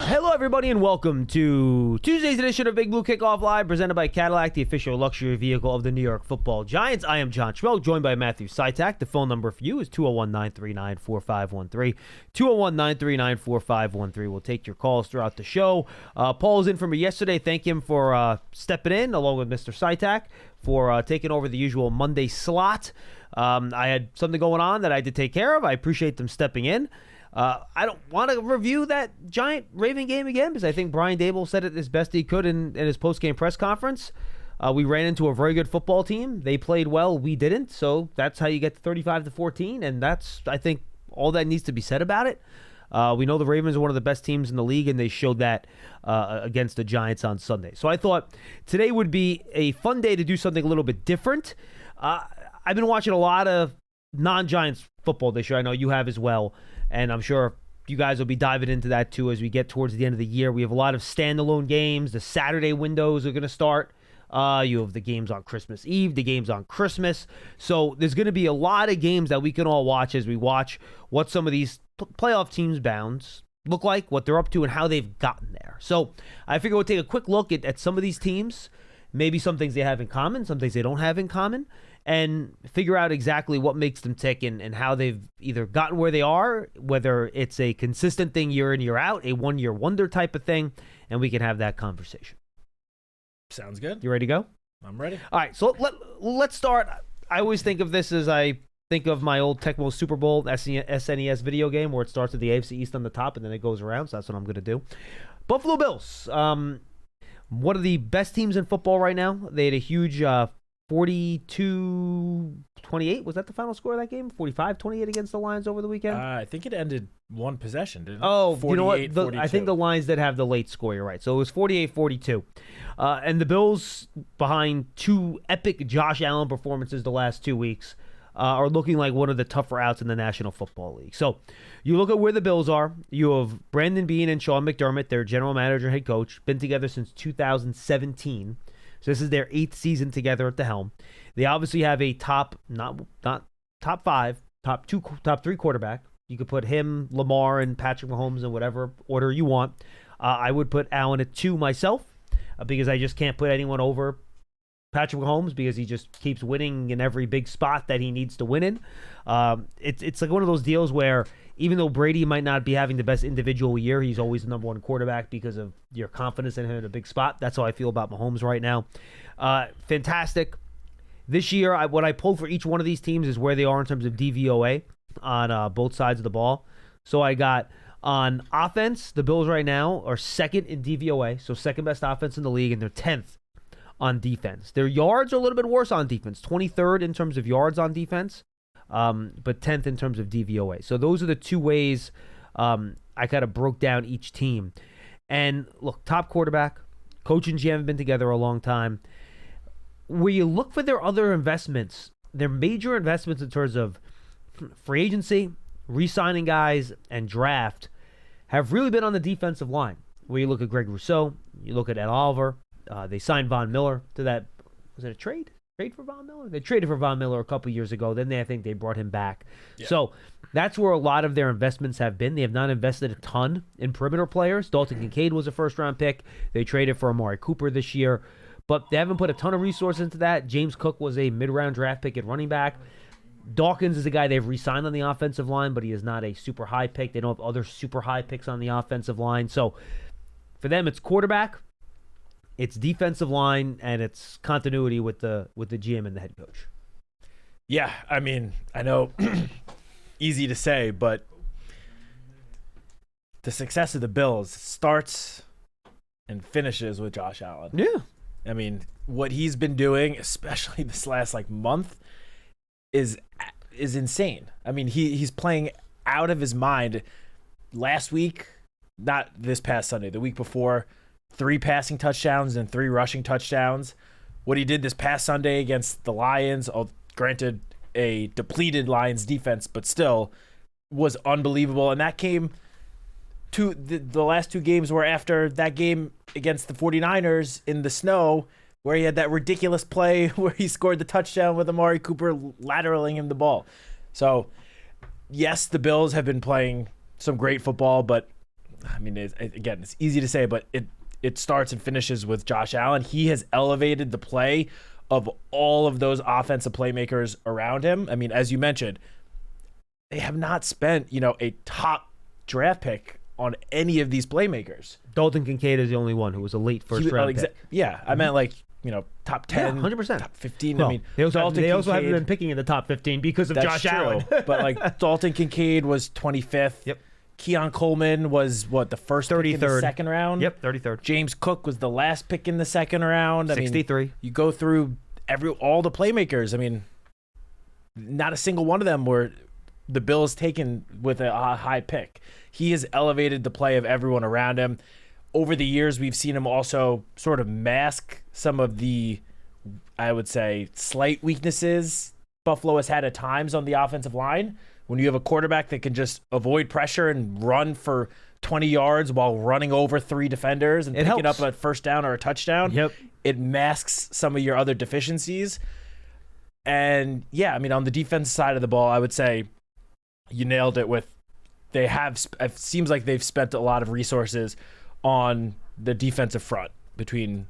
Hello, everybody, and welcome to Tuesday's edition of Big Blue Kickoff Live, presented by Cadillac, the official luxury vehicle of the New York Football Giants. I am John Schmeelk, joined by Matthew Citak. The phone number for you is 201-939-4513. 201-939-4513. We'll take your calls throughout the show. Paul's in for me yesterday. Thank him for stepping in, along with Mr. Citak, for taking over the usual Monday slot. I had something going on that I had to take care of. I appreciate them stepping in. I don't want to review that Giant Raven game again because I think Brian Dable said it as best he could in his post-game press conference. We ran into a very good football team. They played well. We didn't. So that's how you get to 35-14, and that's, I think, all that needs to be said about it. We know the Ravens are one of the best teams in the league, and they showed that against the Giants on Sunday. So I thought today would be a fun day to do something a little bit different. I've been watching a lot of non-Giants football this year. I know you have as well. And I'm sure you guys will be diving into that too as we get towards the end of the year. We have a lot of standalone games. The Saturday windows are going to start. You have the games on Christmas Eve, the games on Christmas. So there's going to be a lot of games that we can all watch as we watch what some of these playoff teams' bounds look like, what they're up to, and how they've gotten there. So I figure we'll take a quick look at some of these teams, maybe some things they have in common, some things they don't have in common, and figure out exactly what makes them tick and how they've either gotten where they are, whether it's a consistent thing year in, year out, a one-year wonder type of thing, and we can have that conversation. Sounds good. You ready to go? I'm ready. All right, so let's start. I always think of this as I think of my old Tecmo Super Bowl SNES video game where it starts with the AFC East on the top and then it goes around, so that's what I'm going to do. Buffalo Bills, one of the best teams in football right now. They had a huge 42-28. Was that the final score of that game? 45-28 against the Lions over the weekend? I think it ended one possession, didn't it? Oh, you know what? I think the Lions did have the late score. You're right. So it was 48-42. And the Bills, behind two epic Josh Allen performances the last 2 weeks, are looking like one of the tougher outs in the National Football League. So you look at where the Bills are. You have Brandon Beane and Sean McDermott, their general manager, head coach, been together since 2017. So this is their 8th season together at the helm. They obviously have a top 5, top 3 quarterback. You could put him, Lamar, and Patrick Mahomes in whatever order you want. I would put Allen at 2 myself because I just can't put anyone over Patrick Mahomes because he just keeps winning in every big spot that he needs to win in. It's like one of those deals where even though Brady might not be having the best individual year, he's always the number one quarterback because of your confidence in him in a big spot. That's how I feel about Mahomes right now. Fantastic. This year, what I pulled for each one of these teams is where they are in terms of DVOA on both sides of the ball. So I got on offense, the Bills right now are second in DVOA, so second best offense in the league, and they're 10th on defense. Their yards are a little bit worse on defense, 23rd in terms of yards on defense, but 10th in terms of DVOA. So those are the two ways I kind of broke down each team. And look, top quarterback, coach and GM have been together a long time. Where you look for their other investments, their major investments in terms of free agency, re-signing guys, and draft have really been on the defensive line. Where you look at Greg Rousseau, you look at Ed Oliver, they signed Von Miller to that. Was it a trade? Trade for Von Miller? They traded for Von Miller a couple years ago. Then I think they brought him back. Yeah. So that's where a lot of their investments have been. They have not invested a ton in perimeter players. Dalton Kincaid was a first-round pick. They traded for Amari Cooper this year. But they haven't put a ton of resources into that. James Cook was a mid-round draft pick at running back. Dawkins is a guy they've re-signed on the offensive line, but he is not a super high pick. They don't have other super high picks on the offensive line. So for them, it's quarterback, it's defensive line, and it's continuity with the GM and the head coach. Yeah, I mean, I know easy to say, but the success of the Bills starts and finishes with Josh Allen. Yeah. I mean, what he's been doing, especially this last month, is insane. I mean, he's playing out of his mind. Last week, not this past Sunday, the week before, 3 passing touchdowns and 3 rushing touchdowns. What he did this past Sunday against the Lions, granted a depleted Lions defense, but still was unbelievable. And that came to the last 2 games were after that game against the 49ers in the snow, where he had that ridiculous play where he scored the touchdown with Amari Cooper lateraling him the ball. So, yes, the Bills have been playing some great football, but I mean, again, it's easy to say, but it starts and finishes with Josh Allen. He has elevated the play of all of those offensive playmakers around him. I mean, as you mentioned, they have not spent, a top draft pick on any of these playmakers. Dalton Kincaid is the only one who was a late first round pick. Yeah, I meant top 10, 100%. top 15. Well, I mean, they also haven't been picking in the top 15 because of Josh Allen. But Dalton Kincaid was 25th. Yep. Keon Coleman was the first 33rd. Pick in the second round? Yep, 33rd. James Cook was the last pick in the second round. 63. mean, you go through all the playmakers. I mean, not a single one of them were the Bills taken with a high pick. He has elevated the play of everyone around him. Over the years, we've seen him also sort of mask some of the, I would say, slight weaknesses Buffalo has had at times on the offensive line. When you have a quarterback that can just avoid pressure and run for 20 yards while running over 3 defenders and picking up a first down or a touchdown, it masks some of your other deficiencies. And yeah, I mean, on the defensive side of the ball, I would say you nailed it with it seems like they've spent a lot of resources on the defensive front between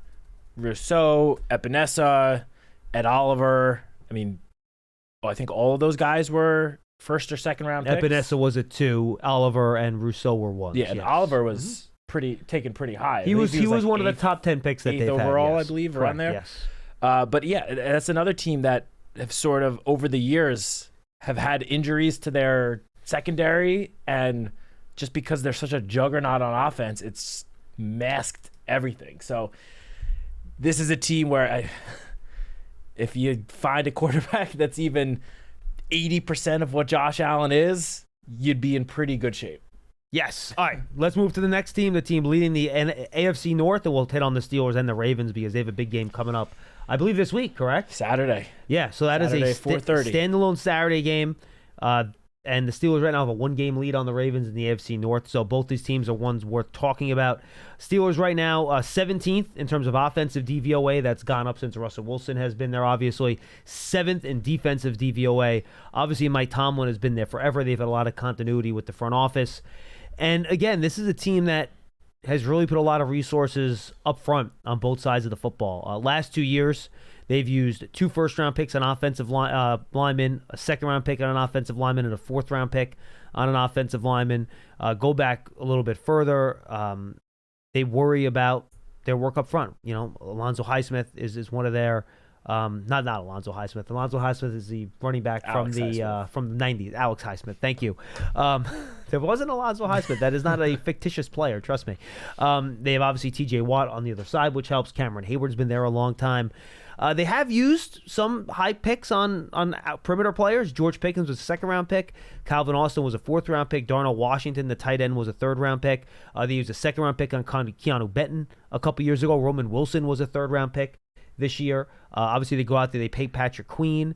Rousseau, Epinesa, Ed Oliver. I mean, I think all of those guys were first or second round picks. Epinesa was a 2. Oliver and Rousseau were 1. Yeah, and Oliver was taken pretty high. He was one of the top 10 picks that they've had. Overall, yes. I believe, Correct, around there. Yes. But yeah, that's another team that have sort of over the years have had injuries to their secondary, and just because they're such a juggernaut on offense, it's masked everything. So this is a team where if you find a quarterback that's even 80% of what Josh Allen is, you'd be in pretty good shape. Yes. All right, let's move to the next team, the team leading the AFC North, and we'll hit on the Steelers and the Ravens because they have a big game coming up, I believe, this week, correct? Saturday. Yeah, so that Saturday, is a 4:30. Standalone Saturday game. And the Steelers right now have a 1-game lead on the Ravens in the AFC North, so both these teams are ones worth talking about. Steelers right now 17th in terms of offensive DVOA. That's gone up since Russell Wilson has been there, obviously. 7th in defensive DVOA. Obviously, Mike Tomlin has been there forever. They've had a lot of continuity with the front office. And again, this is a team that has really put a lot of resources up front on both sides of the football. Last 2 years, they've used 2 first-round picks on offensive linemen, a second-round pick on an offensive lineman, and a fourth-round pick on an offensive lineman. Go back a little bit further. They worry about their work up front. Alonzo Highsmith is one of their not Alonzo Highsmith. Alonzo Highsmith is the running back from the 90s. Alex Highsmith. Thank you. There wasn't Alonzo Highsmith. That is not a fictitious player. Trust me. They have obviously T.J. Watt on the other side, which helps. Cameron Hayward's been there a long time. They have used some high picks on perimeter players. George Pickens was a second-round pick. Calvin Austin was a fourth-round pick. Darnell Washington, the tight end, was a third-round pick. They used a second-round pick on Keanu Benton a couple years ago. Roman Wilson was a third-round pick this year. Obviously, they go out there, they pay Patrick Queen.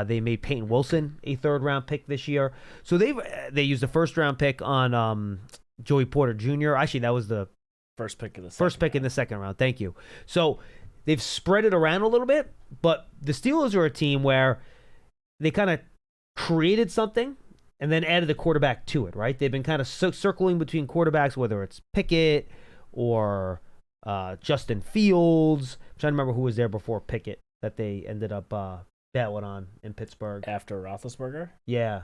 They made Peyton Wilson a third-round pick this year. So they used a first-round pick on Joey Porter Jr. Actually, that was the first pick in the second round. Thank you. So they've spread it around a little bit, but the Steelers are a team where they kind of created something and then added the quarterback to it, right? They've been kind of circling between quarterbacks, whether it's Pickett or Justin Fields. I'm trying to remember who was there before Pickett that they ended up battling on in Pittsburgh. After Roethlisberger? Yeah.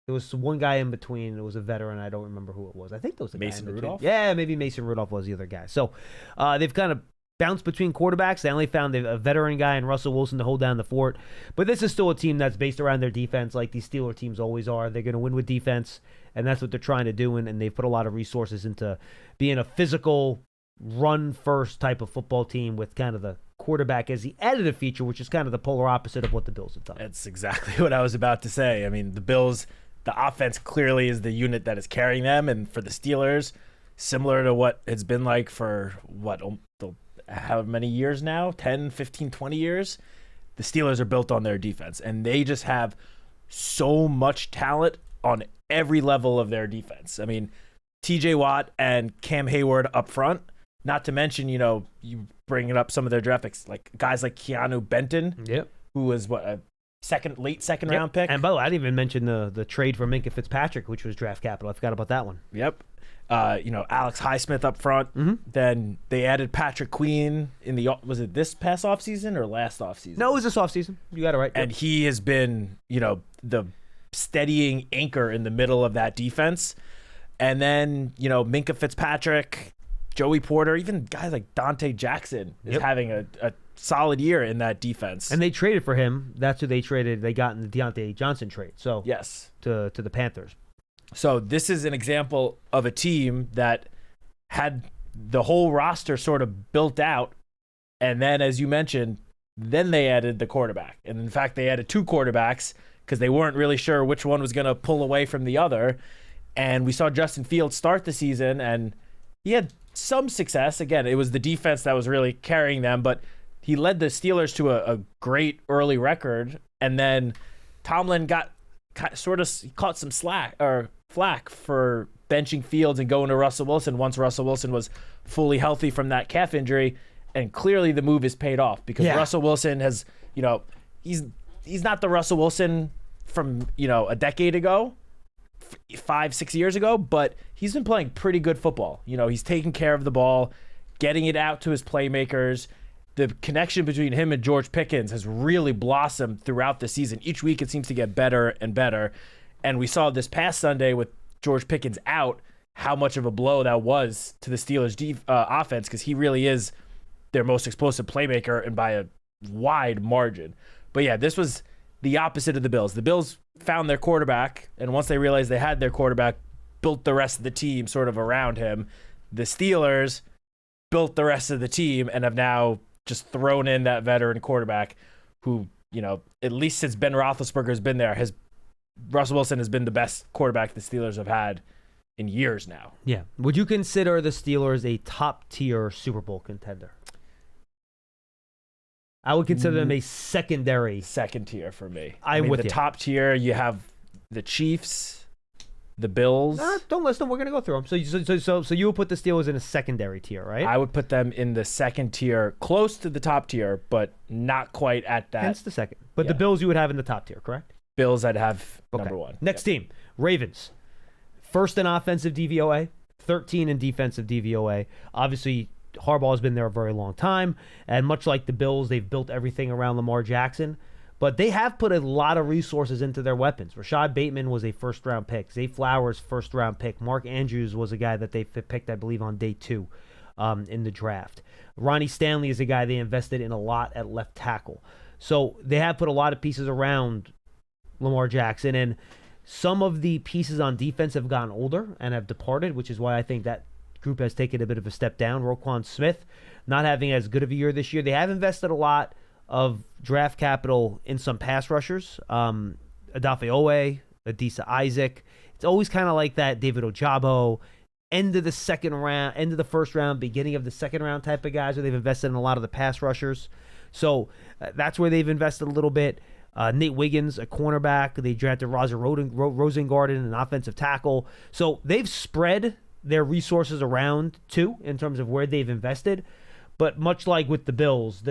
There was one guy in between. It was a veteran. I don't remember who it was. I think there was a Mason guy in Rudolph? Yeah, maybe Mason Rudolph was the other guy. So they've kind of bounced between quarterbacks. They only found a veteran guy in Russell Wilson to hold down the fort. But this is still a team that's based around their defense like these Steeler teams always are. They're going to win with defense, and that's what they're trying to do. And they've put a lot of resources into being a physical, run-first type of football team with kind of the quarterback as the additive feature, which is kind of the polar opposite of what the Bills have done. That's exactly what I was about to say. I mean, the Bills, the offense clearly is the unit that is carrying them, and for the Steelers, similar to what it's been like for, how many years now? 10, 15, 20 years? The Steelers are built on their defense, and they just have so much talent on every level of their defense. I mean, T.J. Watt and Cam Hayward up front, not to mention, you bringing up some of their draft picks, like guys like Keanu Benton, who was a late second round pick. And by the way, I didn't even mention the trade for Minkah Fitzpatrick, which was draft capital. I forgot about that one. Yep. Alex Highsmith up front. Mm-hmm. Then they added Patrick Queen was it this past offseason or last offseason? No, it was this offseason. You got it right. And he has been, the steadying anchor in the middle of that defense. And then, Minka Fitzpatrick, Joey Porter, even guys like Dante Jackson is having a solid year in that defense. And they traded for him. That's who they traded. They got in the Deontay Johnson trade. So yes, to the Panthers. So this is an example of a team that had the whole roster sort of built out. And then, as you mentioned, then they added the quarterback. And in fact, they added 2 quarterbacks because they weren't really sure which one was going to pull away from the other. And we saw Justin Fields start the season, and he had some success. Again, it was the defense that was really carrying them, but he led the Steelers to a great early record. And then Tomlin caught some flack for benching Fields and going to Russell Wilson once Russell Wilson was fully healthy from that calf injury. And clearly the move is paid off because Russell Wilson has, he's not the Russell Wilson from, a decade ago, 5-6 years ago, but he's been playing pretty good football. He's taking care of the ball, getting it out to his playmakers. The connection between him and George Pickens has really blossomed throughout the season. Each week it seems to get better and better. And we saw this past Sunday with George Pickens out how much of a blow that was to the Steelers' offense because he really is their most explosive playmaker and by a wide margin. But yeah, this was the opposite of the Bills. The Bills found their quarterback, and once they realized they had their quarterback, built the rest of the team sort of around him. The Steelers built the rest of the team and have now just thrown in that veteran quarterback who, at least since Ben Roethlisberger has been there, Russell Wilson has been the best quarterback the Steelers have had in years now. Yeah. Would you consider the Steelers a top-tier Super Bowl contender? I would consider them a second tier for me. I'm with the you. Top tier, you have the Chiefs, the Bills. Don't listen. We're gonna go through them. So you would put the Steelers in a secondary tier, right? I would put them in the second tier, close to the top tier, but not quite at that. Hence the second. But the Bills you would have in the top tier, correct? Bills I'd have number 1. Next team, Ravens. First in offensive DVOA, 13 in defensive DVOA. Obviously, Harbaugh has been there a very long time, and much like the Bills, they've built everything around Lamar Jackson, but they have put a lot of resources into their weapons. Rashad Bateman was a first-round pick. Zay Flowers, first-round pick. Mark Andrews was a guy that they picked, I believe, on day 2 in the draft. Ronnie Stanley is a guy they invested in a lot at left tackle. So they have put a lot of pieces around Lamar Jackson, and some of the pieces on defense have gotten older and have departed, which is why I think that group has taken a bit of a step down. Roquan Smith not having as good of a year this year. They have invested a lot of draft capital in some pass rushers. Odafe Owe, Adisa Isaac. It's always kind of like that David Ojabo, end of the first round, beginning of the second round type of guys where they've invested in a lot of the pass rushers. So that's where they've invested a little bit. Nate Wiggins, a cornerback. They drafted Rosengarten, an offensive tackle. So they've spread their resources around too in terms of where they've invested. But much like with the Bills,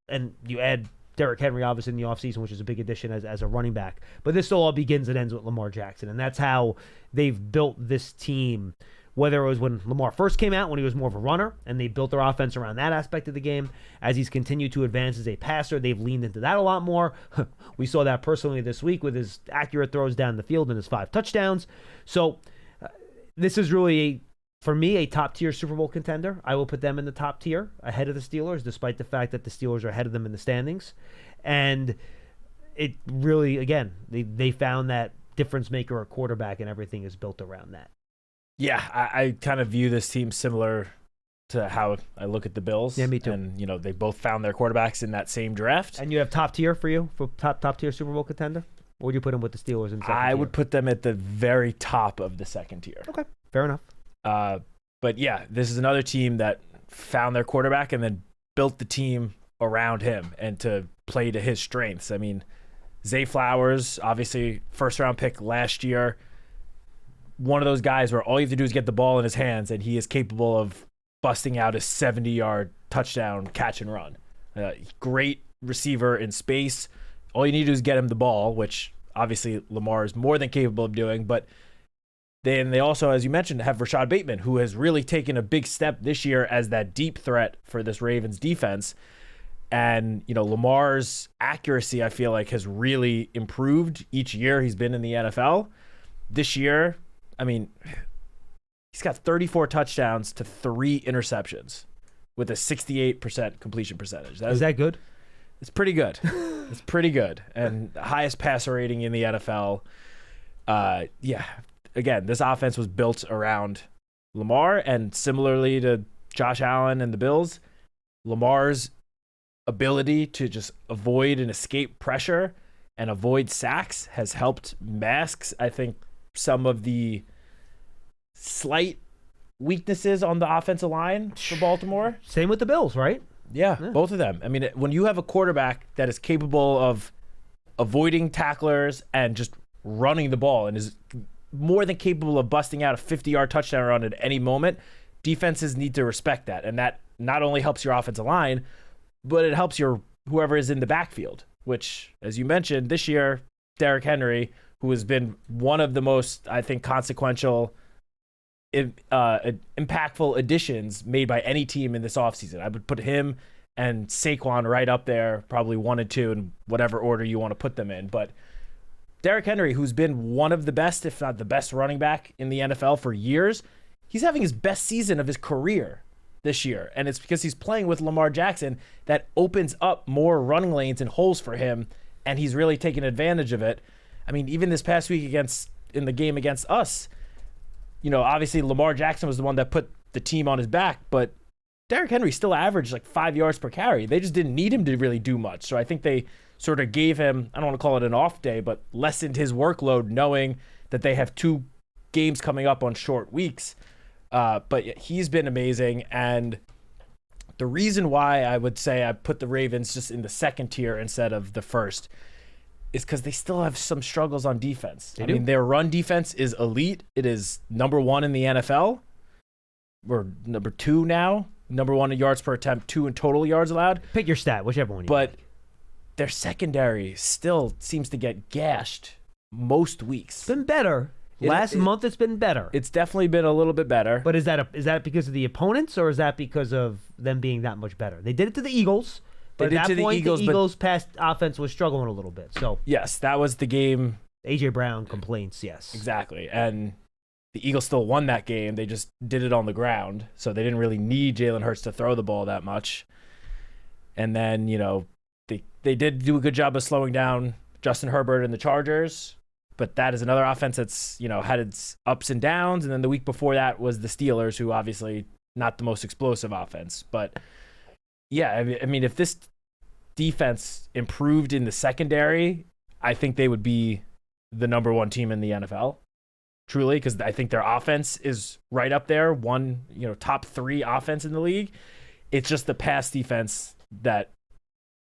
and you add Derrick Henry obviously in the offseason, which is a big addition as a running back. But this all begins and ends with Lamar Jackson. And that's how they've built this team, whether it was when Lamar first came out, when he was more of a runner, and they built their offense around that aspect of the game. As he's continued to advance as a passer, they've leaned into that a lot more. We saw that personally this week with his accurate throws down the field and his 5 touchdowns. So this is really, for me, a top-tier Super Bowl contender. I will put them in the top tier, ahead of the Steelers, despite the fact that the Steelers are ahead of them in the standings. And it really, again, they found that difference maker or quarterback, and everything is built around that. Yeah, I kind of view this team similar to how I look at the Bills. Yeah, me too. And, they both found their quarterbacks in that same draft. And you have top tier for you, for top tier Super Bowl contender? Or would you put them with the Steelers in second tier? I would put them at the very top of the second tier. Okay, fair enough. But yeah, this is another team that found their quarterback and then built the team around him and to play to his strengths. I mean, Zay Flowers, obviously first-round pick last year, one of those guys where all you have to do is get the ball in his hands and he is capable of busting out a 70-yard touchdown catch and run. Great receiver in space. All you need to do is get him the ball, which obviously Lamar is more than capable of doing, but They also, as you mentioned, have Rashad Bateman, who has really taken a big step this year as that deep threat for this Ravens defense. And, Lamar's accuracy, I feel like, has really improved each year he's been in the NFL. This year, he's got 34 touchdowns to 3 interceptions with a 68% completion percentage. Is that good? It's pretty good. It's pretty good. And the highest passer rating in the NFL. Again, this offense was built around Lamar, and similarly to Josh Allen and the Bills, Lamar's ability to just avoid and escape pressure and avoid sacks has helped mask, I think, some of the slight weaknesses on the offensive line for Baltimore. Same with the Bills, right? Yeah, both of them. When you have a quarterback that is capable of avoiding tacklers and just running the ball and is more than capable of busting out a 50-yard touchdown run at any moment, defenses need to respect that. And that not only helps your offensive line, but it helps your whoever is in the backfield, which, as you mentioned, this year, Derrick Henry, who has been one of the most, I think, consequential, impactful additions made by any team in this offseason. I would put him and Saquon right up there, probably 1 and 2 in whatever order you want to put them in. But Derrick Henry, who's been one of the best, if not the best running back in the NFL for years, he's having his best season of his career this year. And it's because he's playing with Lamar Jackson that opens up more running lanes and holes for him, and he's really taken advantage of it. Even this past week in the game against us, obviously Lamar Jackson was the one that put the team on his back, but Derrick Henry still averaged like 5 yards per carry. They just didn't need him to really do much. So I think they sort of gave him, I don't want to call it an off day, but lessened his workload knowing that they have 2 games coming up on short weeks. But he's been amazing. And the reason why I would say I put the Ravens just in the second tier instead of the first is because they still have some struggles on defense. Their run defense is elite. It is number 1 in the NFL. Or number 2 now. Number 1 in yards per attempt, 2 in total yards allowed. Pick your stat, whichever one you But like. Their secondary still seems to get gashed most weeks. It's been better. Last month it's been better. It's definitely been a little bit better. But is that because of the opponents, or is that because of them being that much better? They did it to the Eagles. But at that point, the Eagles' past offense was struggling a little bit. So yes, that was the game. A.J. Brown complaints, yes. Exactly. And the Eagles still won that game. They just did it on the ground. So they didn't really need Jalen Hurts to throw the ball that much. And then, they did do a good job of slowing down Justin Herbert and the Chargers. But that is another offense that's, had its ups and downs. And then the week before that was the Steelers, who obviously not the most explosive offense. But yeah, if this defense improved in the secondary, I think they would be the number 1 team in the NFL, truly, because I think their offense is right up there, top 3 offense in the league. It's just the pass defense that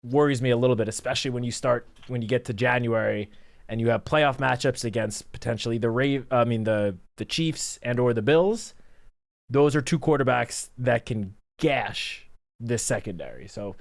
worries me a little bit, especially when you get to January and you have playoff matchups against potentially the Chiefs and or the Bills. Those are 2 quarterbacks that can gash this secondary. So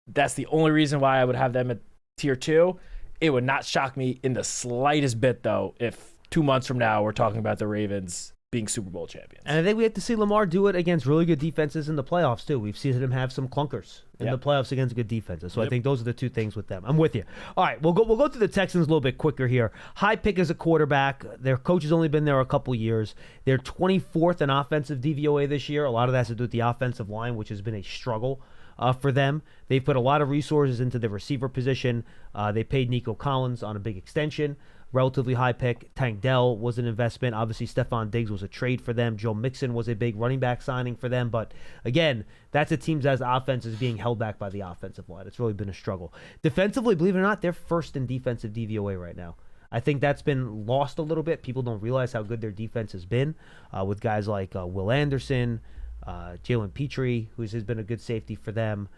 that's the only reason why I would have them at tier 2. It would not shock me in the slightest bit, though, if 2 months from now we're talking about the Ravens being Super Bowl champions. And I think we have to see Lamar do it against really good defenses in the playoffs, too. We've seen him have some clunkers in the playoffs against good defenses. So I think those are the 2 things with them. I'm with you. All right, we'll go through the Texans a little bit quicker here. High pick as a quarterback. Their coach has only been there a couple years. They're 24th in offensive DVOA this year. A lot of that has to do with the offensive line, which has been a struggle for them. They've put a lot of resources into the receiver position. They paid Nico Collins on a big extension. Relatively high pick. Tank Dell was an investment. Obviously, Stephon Diggs was a trade for them. Joe Mixon was a big running back signing for them. But again, that's a team that's offense is being held back by the offensive line. It's really been a struggle. Defensively, believe it or not, they're first in defensive DVOA right now. I think that's been lost a little bit. People don't realize how good their defense has been with guys like Will Anderson, Jalen Petrie, who has been a good safety for them.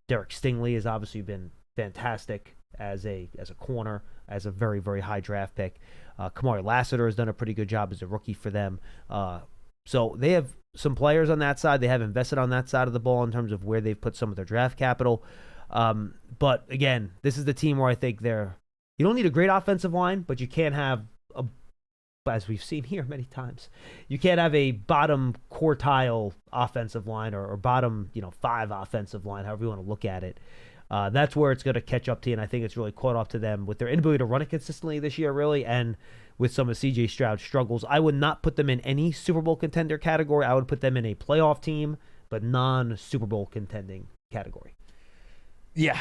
Derek Stingley has obviously been fantastic as a corner, as a very, very high draft pick. Kamari Lassiter has done a pretty good job as a rookie for them. So they have some players on that side. They have invested on that side of the ball in terms of where they've put some of their draft capital. But again, this is the team where I think you don't need a great offensive line, but you can't have as we've seen here many times, you can't have a bottom quartile offensive line or bottom 5 offensive line, however you want to look at it. That's where it's going to catch up to you, and I think it's really caught up to them with their inability to run it consistently this year, really, and with some of C.J. Stroud's struggles. I would not put them in any Super Bowl contender category. I would put them in a playoff team, but non-Super Bowl contending category. Yeah.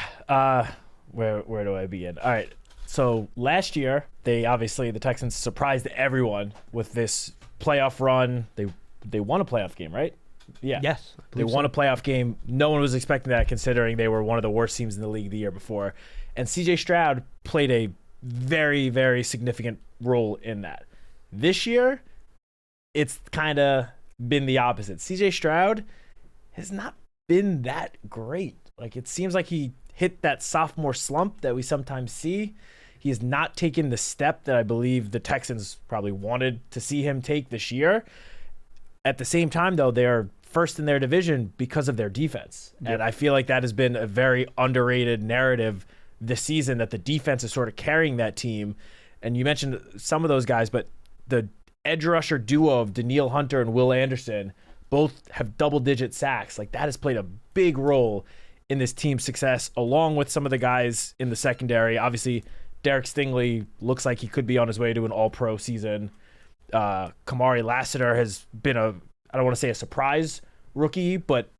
Where do I begin? All right. So last year, the Texans surprised everyone with this playoff run. They won a playoff game, right? Yeah. Yes. They won a playoff game. No one was expecting that, considering they were one of the worst teams in the league the year before. And C.J. Stroud played a very, very significant role in that. This year, it's kind of been the opposite. C.J. Stroud has not been that great. Like, it seems like he hit that sophomore slump that we sometimes see. He has not taken the step that I believe the Texans probably wanted to see him take this year. At the same time, though, they're first in their division because of their defense. Yep. And I feel like that has been a very underrated narrative this season, that the defense is sort of carrying that team. And you mentioned some of those guys, but the edge rusher duo of Danielle Hunter and Will Anderson both have double-digit sacks. Like, that has played a big role in this team's success, along with some of the guys in the secondary. Obviously, Derek Stingley looks like he could be on his way to an all-pro season. Kamari Lassiter has been I don't want to say a surprise rookie, but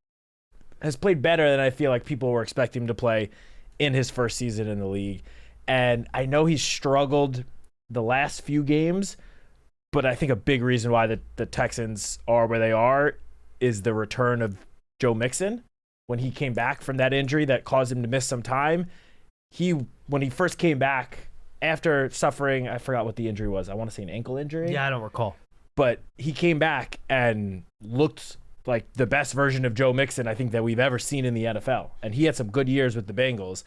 has played better than I feel like people were expecting him to play in his first season in the league. And I know he's struggled the last few games, but I think a big reason why the Texans are where they are is the return of Joe Mixon. When he came back from that injury that caused him to miss some time, when he first came back after suffering, I forgot what the injury was. I want to say an ankle injury. Yeah, I don't recall. But he came back and looked like the best version of Joe Mixon, I think, that we've ever seen in the NFL. And he had some good years with the Bengals.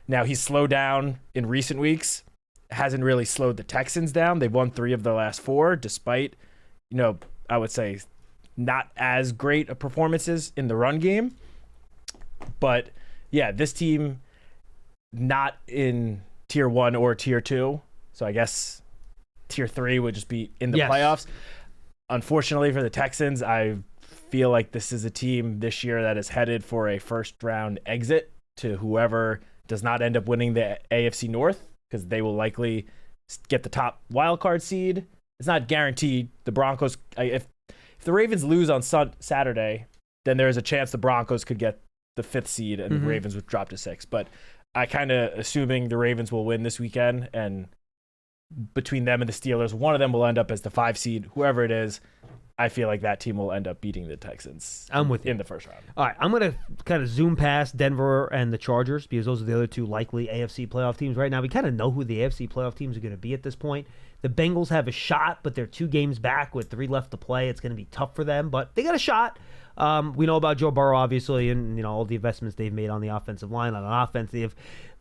Now, he's slowed down in recent weeks. Hasn't really slowed the Texans down. They've won 3 of their last 4, despite, I would say not as great of performances in the run game. But, yeah, this team not in Tier 1 or Tier 2. So I guess Tier 3 would just be in the playoffs. Unfortunately for the Texans, I feel like this is a team this year that is headed for a first-round exit to whoever does not end up winning the AFC North, because they will likely get the top wildcard seed. It's not guaranteed. The Broncos, if the Ravens lose on Saturday, then there's a chance the Broncos could get the 5th seed and the Ravens would drop to 6. But I kind of assuming the Ravens will win this weekend, and between them and the Steelers, one of them will end up as the 5 seed. Whoever it is, I feel like that team will end up beating the Texans. I'm with you in the first round. All right, I'm going to kind of zoom past Denver and the Chargers, because those are the other 2 likely AFC playoff teams right now. We kind of know who the AFC playoff teams are going to be at this point. The Bengals have a shot, but they're 2 games back with 3 left to play. It's going to be tough for them, but they got a shot. We know about Joe Burrow, obviously, and all the investments they've made on the offensive line, on offense.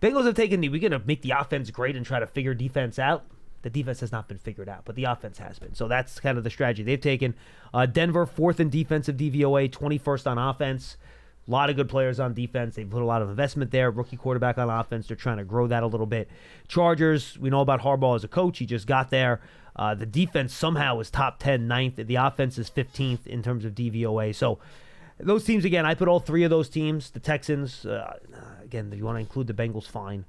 Bengals have taken we're going to make the offense great and try to figure defense out. The defense has not been figured out, but the offense has been. So that's kind of the strategy they've taken. Denver, 4th in defensive DVOA, 21st on offense. A lot of good players on defense. They've put a lot of investment there. Rookie quarterback on offense. They're trying to grow that a little bit. Chargers, we know about Harbaugh as a coach. He just got there. The defense somehow is top 10, 9th. The offense is 15th in terms of DVOA. So those teams, again, I put all 3 of those teams. The Texans, again, if you want to include the Bengals, fine.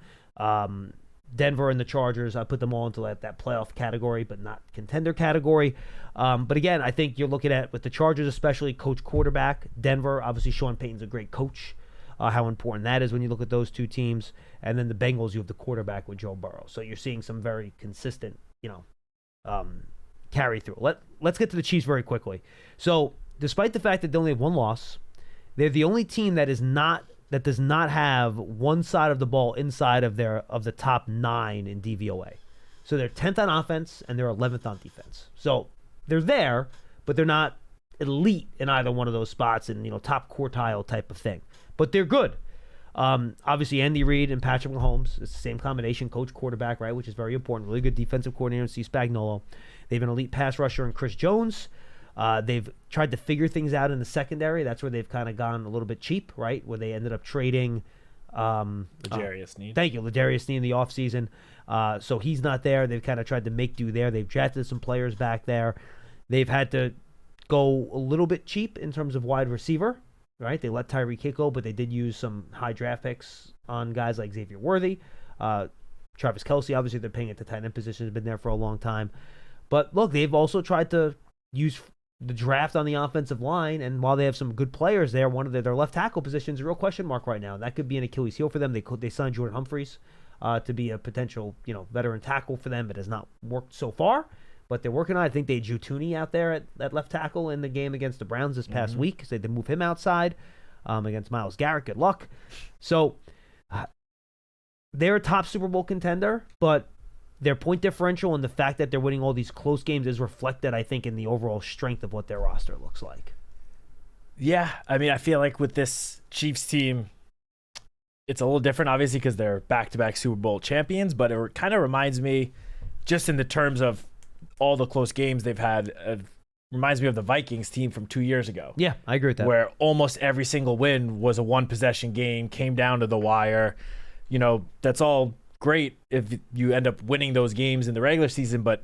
Denver and the Chargers, I put them all into that playoff category, but not contender category. But again, I think you're looking at, with the Chargers especially, coach quarterback. Denver, obviously Sean Payton's a great coach. How important that is when you look at those 2 teams. And then the Bengals, you have the quarterback with Joe Burrow. So you're seeing some very consistent, carry through. Let's get to the Chiefs very quickly. So despite the fact that they only have 1 loss, they're the only team that does not have one side of the ball inside of the top 9 in DVOA. So they're 10th on offense and they're 11th on defense. So they're there, but they're not elite in either one of those spots and top quartile type of thing. But they're good. Obviously, Andy Reid and Patrick Mahomes, it's the same combination, coach quarterback, right, which is very important. Really good defensive coordinator in Steve Spagnuolo. They have an elite pass rusher in Chris Jones. They've tried to figure things out in the secondary. That's where they've kind of gone a little bit cheap, right? Where they ended up trading L'Jarius Sneed. Thank you, L'Jarius Sneed in the offseason. So he's not there. They've kind of tried to make do there. They've drafted some players back there. They've had to go a little bit cheap in terms of wide receiver, right? They let Tyreek Hill go, but they did use some high draft picks on guys like Xavier Worthy. Travis Kelce, obviously, they're paying at the tight end position, has been there for a long time. But look, they've also tried to use the draft on the offensive line, and while they have some good players there, one of their left tackle positions is a real question mark right now. That could be an Achilles heel for them. They signed Jordan Humphreys to be a potential veteran tackle for them. It has not worked so far, but they're working on it. I think they drew Tooney out there at left tackle in the game against the Browns this past week, so they had to move him outside against Myles Garrett. Good luck. So they're a top Super Bowl contender, but their point differential and the fact that they're winning all these close games is reflected, I think, in the overall strength of what their roster looks like. Yeah, I mean, I feel like with this Chiefs team, it's a little different, obviously, because they're back-to-back Super Bowl champions, but it kind of reminds me, just in the terms of all the close games they've had, reminds me of the Vikings team from 2 years ago. Yeah, I agree with that. Where almost every single win was a one-possession game, came down to the wire. That's all great if you end up winning those games in the regular season, but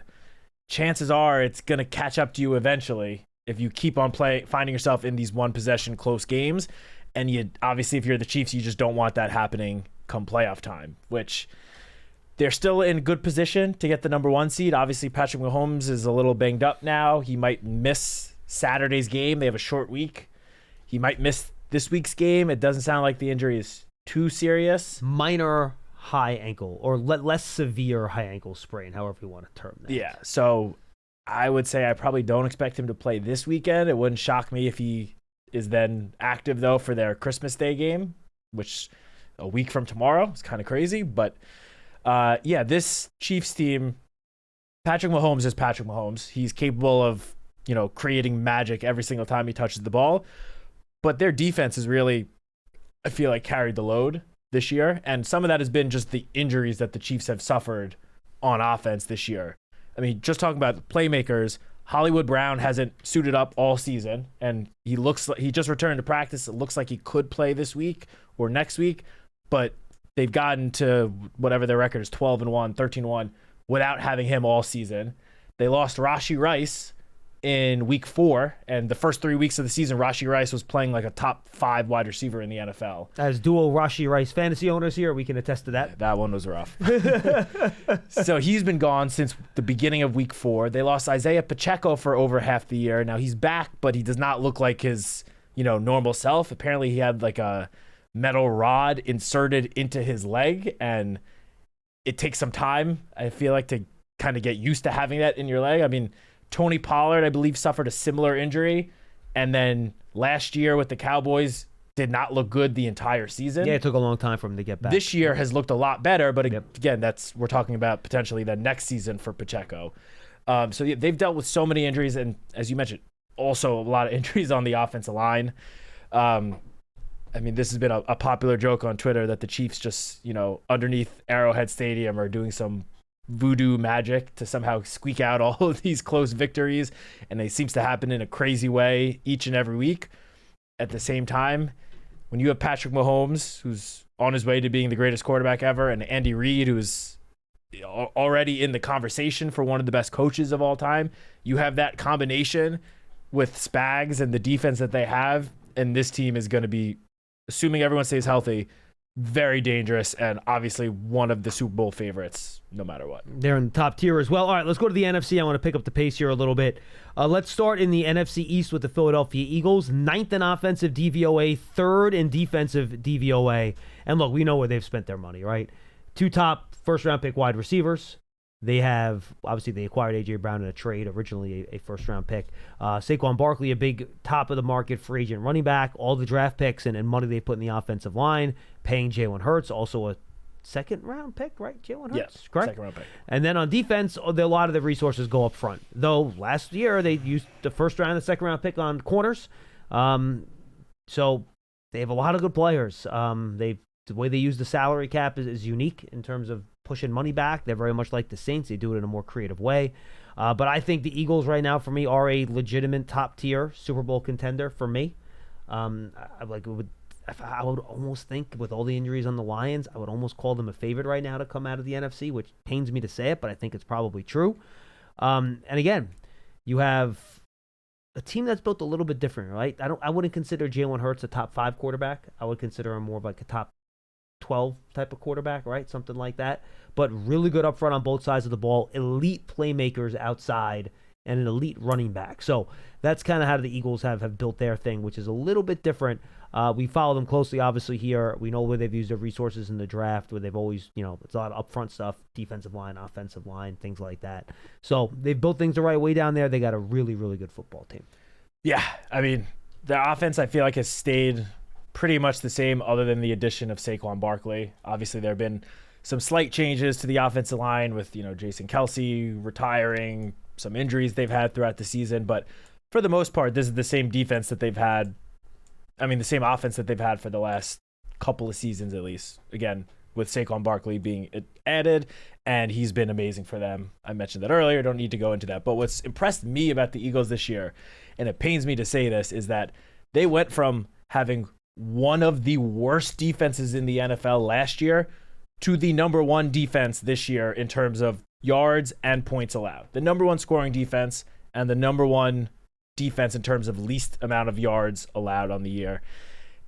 chances are it's going to catch up to you eventually if you keep on finding yourself in these one possession close games. And you obviously, if you're the Chiefs, you just don't want that happening come playoff time, which they're still in good position to get the number 1 seed. Obviously, Patrick Mahomes is a little banged up now. He might miss Saturday's game. They have a short week. He might miss this week's game. It doesn't sound like the injury is too serious. Minor high ankle or less severe high ankle sprain, however you want to term that. Yeah, so I would say I probably don't expect him to play this weekend. It wouldn't shock me if he is then active, though, for their Christmas Day game, which a week from tomorrow is kind of crazy. But, this Chiefs team, Patrick Mahomes is Patrick Mahomes. He's capable of, creating magic every single time he touches the ball. But their defense is really, I feel like, carried the load this year, and some of that has been just the injuries that the Chiefs have suffered on offense this year. I mean, just talking about playmakers, Hollywood Brown hasn't suited up all season, and he just returned to practice. It looks like he could play this week or next week, but they've gotten to whatever their record is, 12-1, 13-1, without having him all season. They lost Rashee Rice in week 4, and the first 3 weeks of the season, Rashee Rice was playing like a top 5 wide receiver in the NFL. As dual Rashee Rice fantasy owners here, we can attest to that. That one was rough. So he's been gone since the beginning of week 4. They lost Isaiah Pacheco for over half the year. Now he's back, but he does not look like his, normal self. Apparently he had like a metal rod inserted into his leg, and it takes some time, I feel like, to kind of get used to having that in your leg. I mean, Tony Pollard, I believe, suffered a similar injury. And then last year with the Cowboys, did not look good the entire season. Yeah, it took a long time for him to get back. This year has looked a lot better, but again, we're talking about potentially the next season for Pacheco. So they've dealt with so many injuries, and as you mentioned, also a lot of injuries on the offensive line. This has been a popular joke on Twitter that the Chiefs just, underneath Arrowhead Stadium are doing some voodoo magic to somehow squeak out all of these close victories, and it seems to happen in a crazy way each and every week. At the same time, when you have Patrick Mahomes, who's on his way to being the greatest quarterback ever, and Andy Reid, who's already in the conversation for one of the best coaches of all time, you have that combination with Spags and the defense that they have, and this team is going to be, assuming everyone stays healthy, very dangerous, and obviously one of the Super Bowl favorites no matter what. They're in the top tier as well. All right, let's go to the NFC. I want to pick up the pace here a little bit. Let's start in the NFC East with the Philadelphia Eagles. 9th in offensive DVOA, 3rd in defensive DVOA. And look, we know where they've spent their money, right? 2 top first-round pick wide receivers. They have, obviously, they acquired A.J. Brown in a trade, originally a first-round pick. Saquon Barkley, a big top-of-the-market free agent running back. All the draft picks and money they put in the offensive line. Paying Jalen Hurts, also a second-round pick, right? Jalen Hurts, yes, correct? Second-round pick. And then on defense, a lot of the resources go up front. Though last year, they used the first-round and second-round pick on corners. So they have a lot of good players. The way they use the salary cap is unique in terms of pushing money back. They're very much like the Saints. They do it in a more creative way. But I think the Eagles right now, for me, are a legitimate top-tier Super Bowl contender for me. I would almost think with all the injuries on the Lions, I would almost call them a favorite right now to come out of the NFC, which pains me to say it, but I think it's probably true. And again, you have a team that's built a little bit different, right? I wouldn't consider Jalen Hurts a top 5 quarterback. I would consider him more of like a top 12 type of quarterback, right? Something like that. But really good up front on both sides of the ball, elite playmakers outside, and an elite running back. So that's kind of how the Eagles have built their thing, which is a little bit different. We follow them closely, obviously, here. We know where they've used their resources in the draft, where they've always, it's a lot of upfront stuff, defensive line, offensive line, things like that. So they've built things the right way down there. They got a really, really good football team. Yeah, I mean, the offense, I feel like, has stayed pretty much the same other than the addition of Saquon Barkley. Obviously, there have been some slight changes to the offensive line with, Jason Kelsey retiring, some injuries they've had throughout the season. But for the most part, this is the same defense that they've had. I mean, the same offense that they've had for the last couple of seasons at least. Again, with Saquon Barkley being added, and he's been amazing for them. I mentioned that earlier. Don't need to go into that. But what's impressed me about the Eagles this year, and it pains me to say this, is that they went from having one of the worst defenses in the NFL last year to the number 1 defense this year in terms of yards and points allowed. The number 1 scoring defense and the number 1 defense in terms of least amount of yards allowed on the year.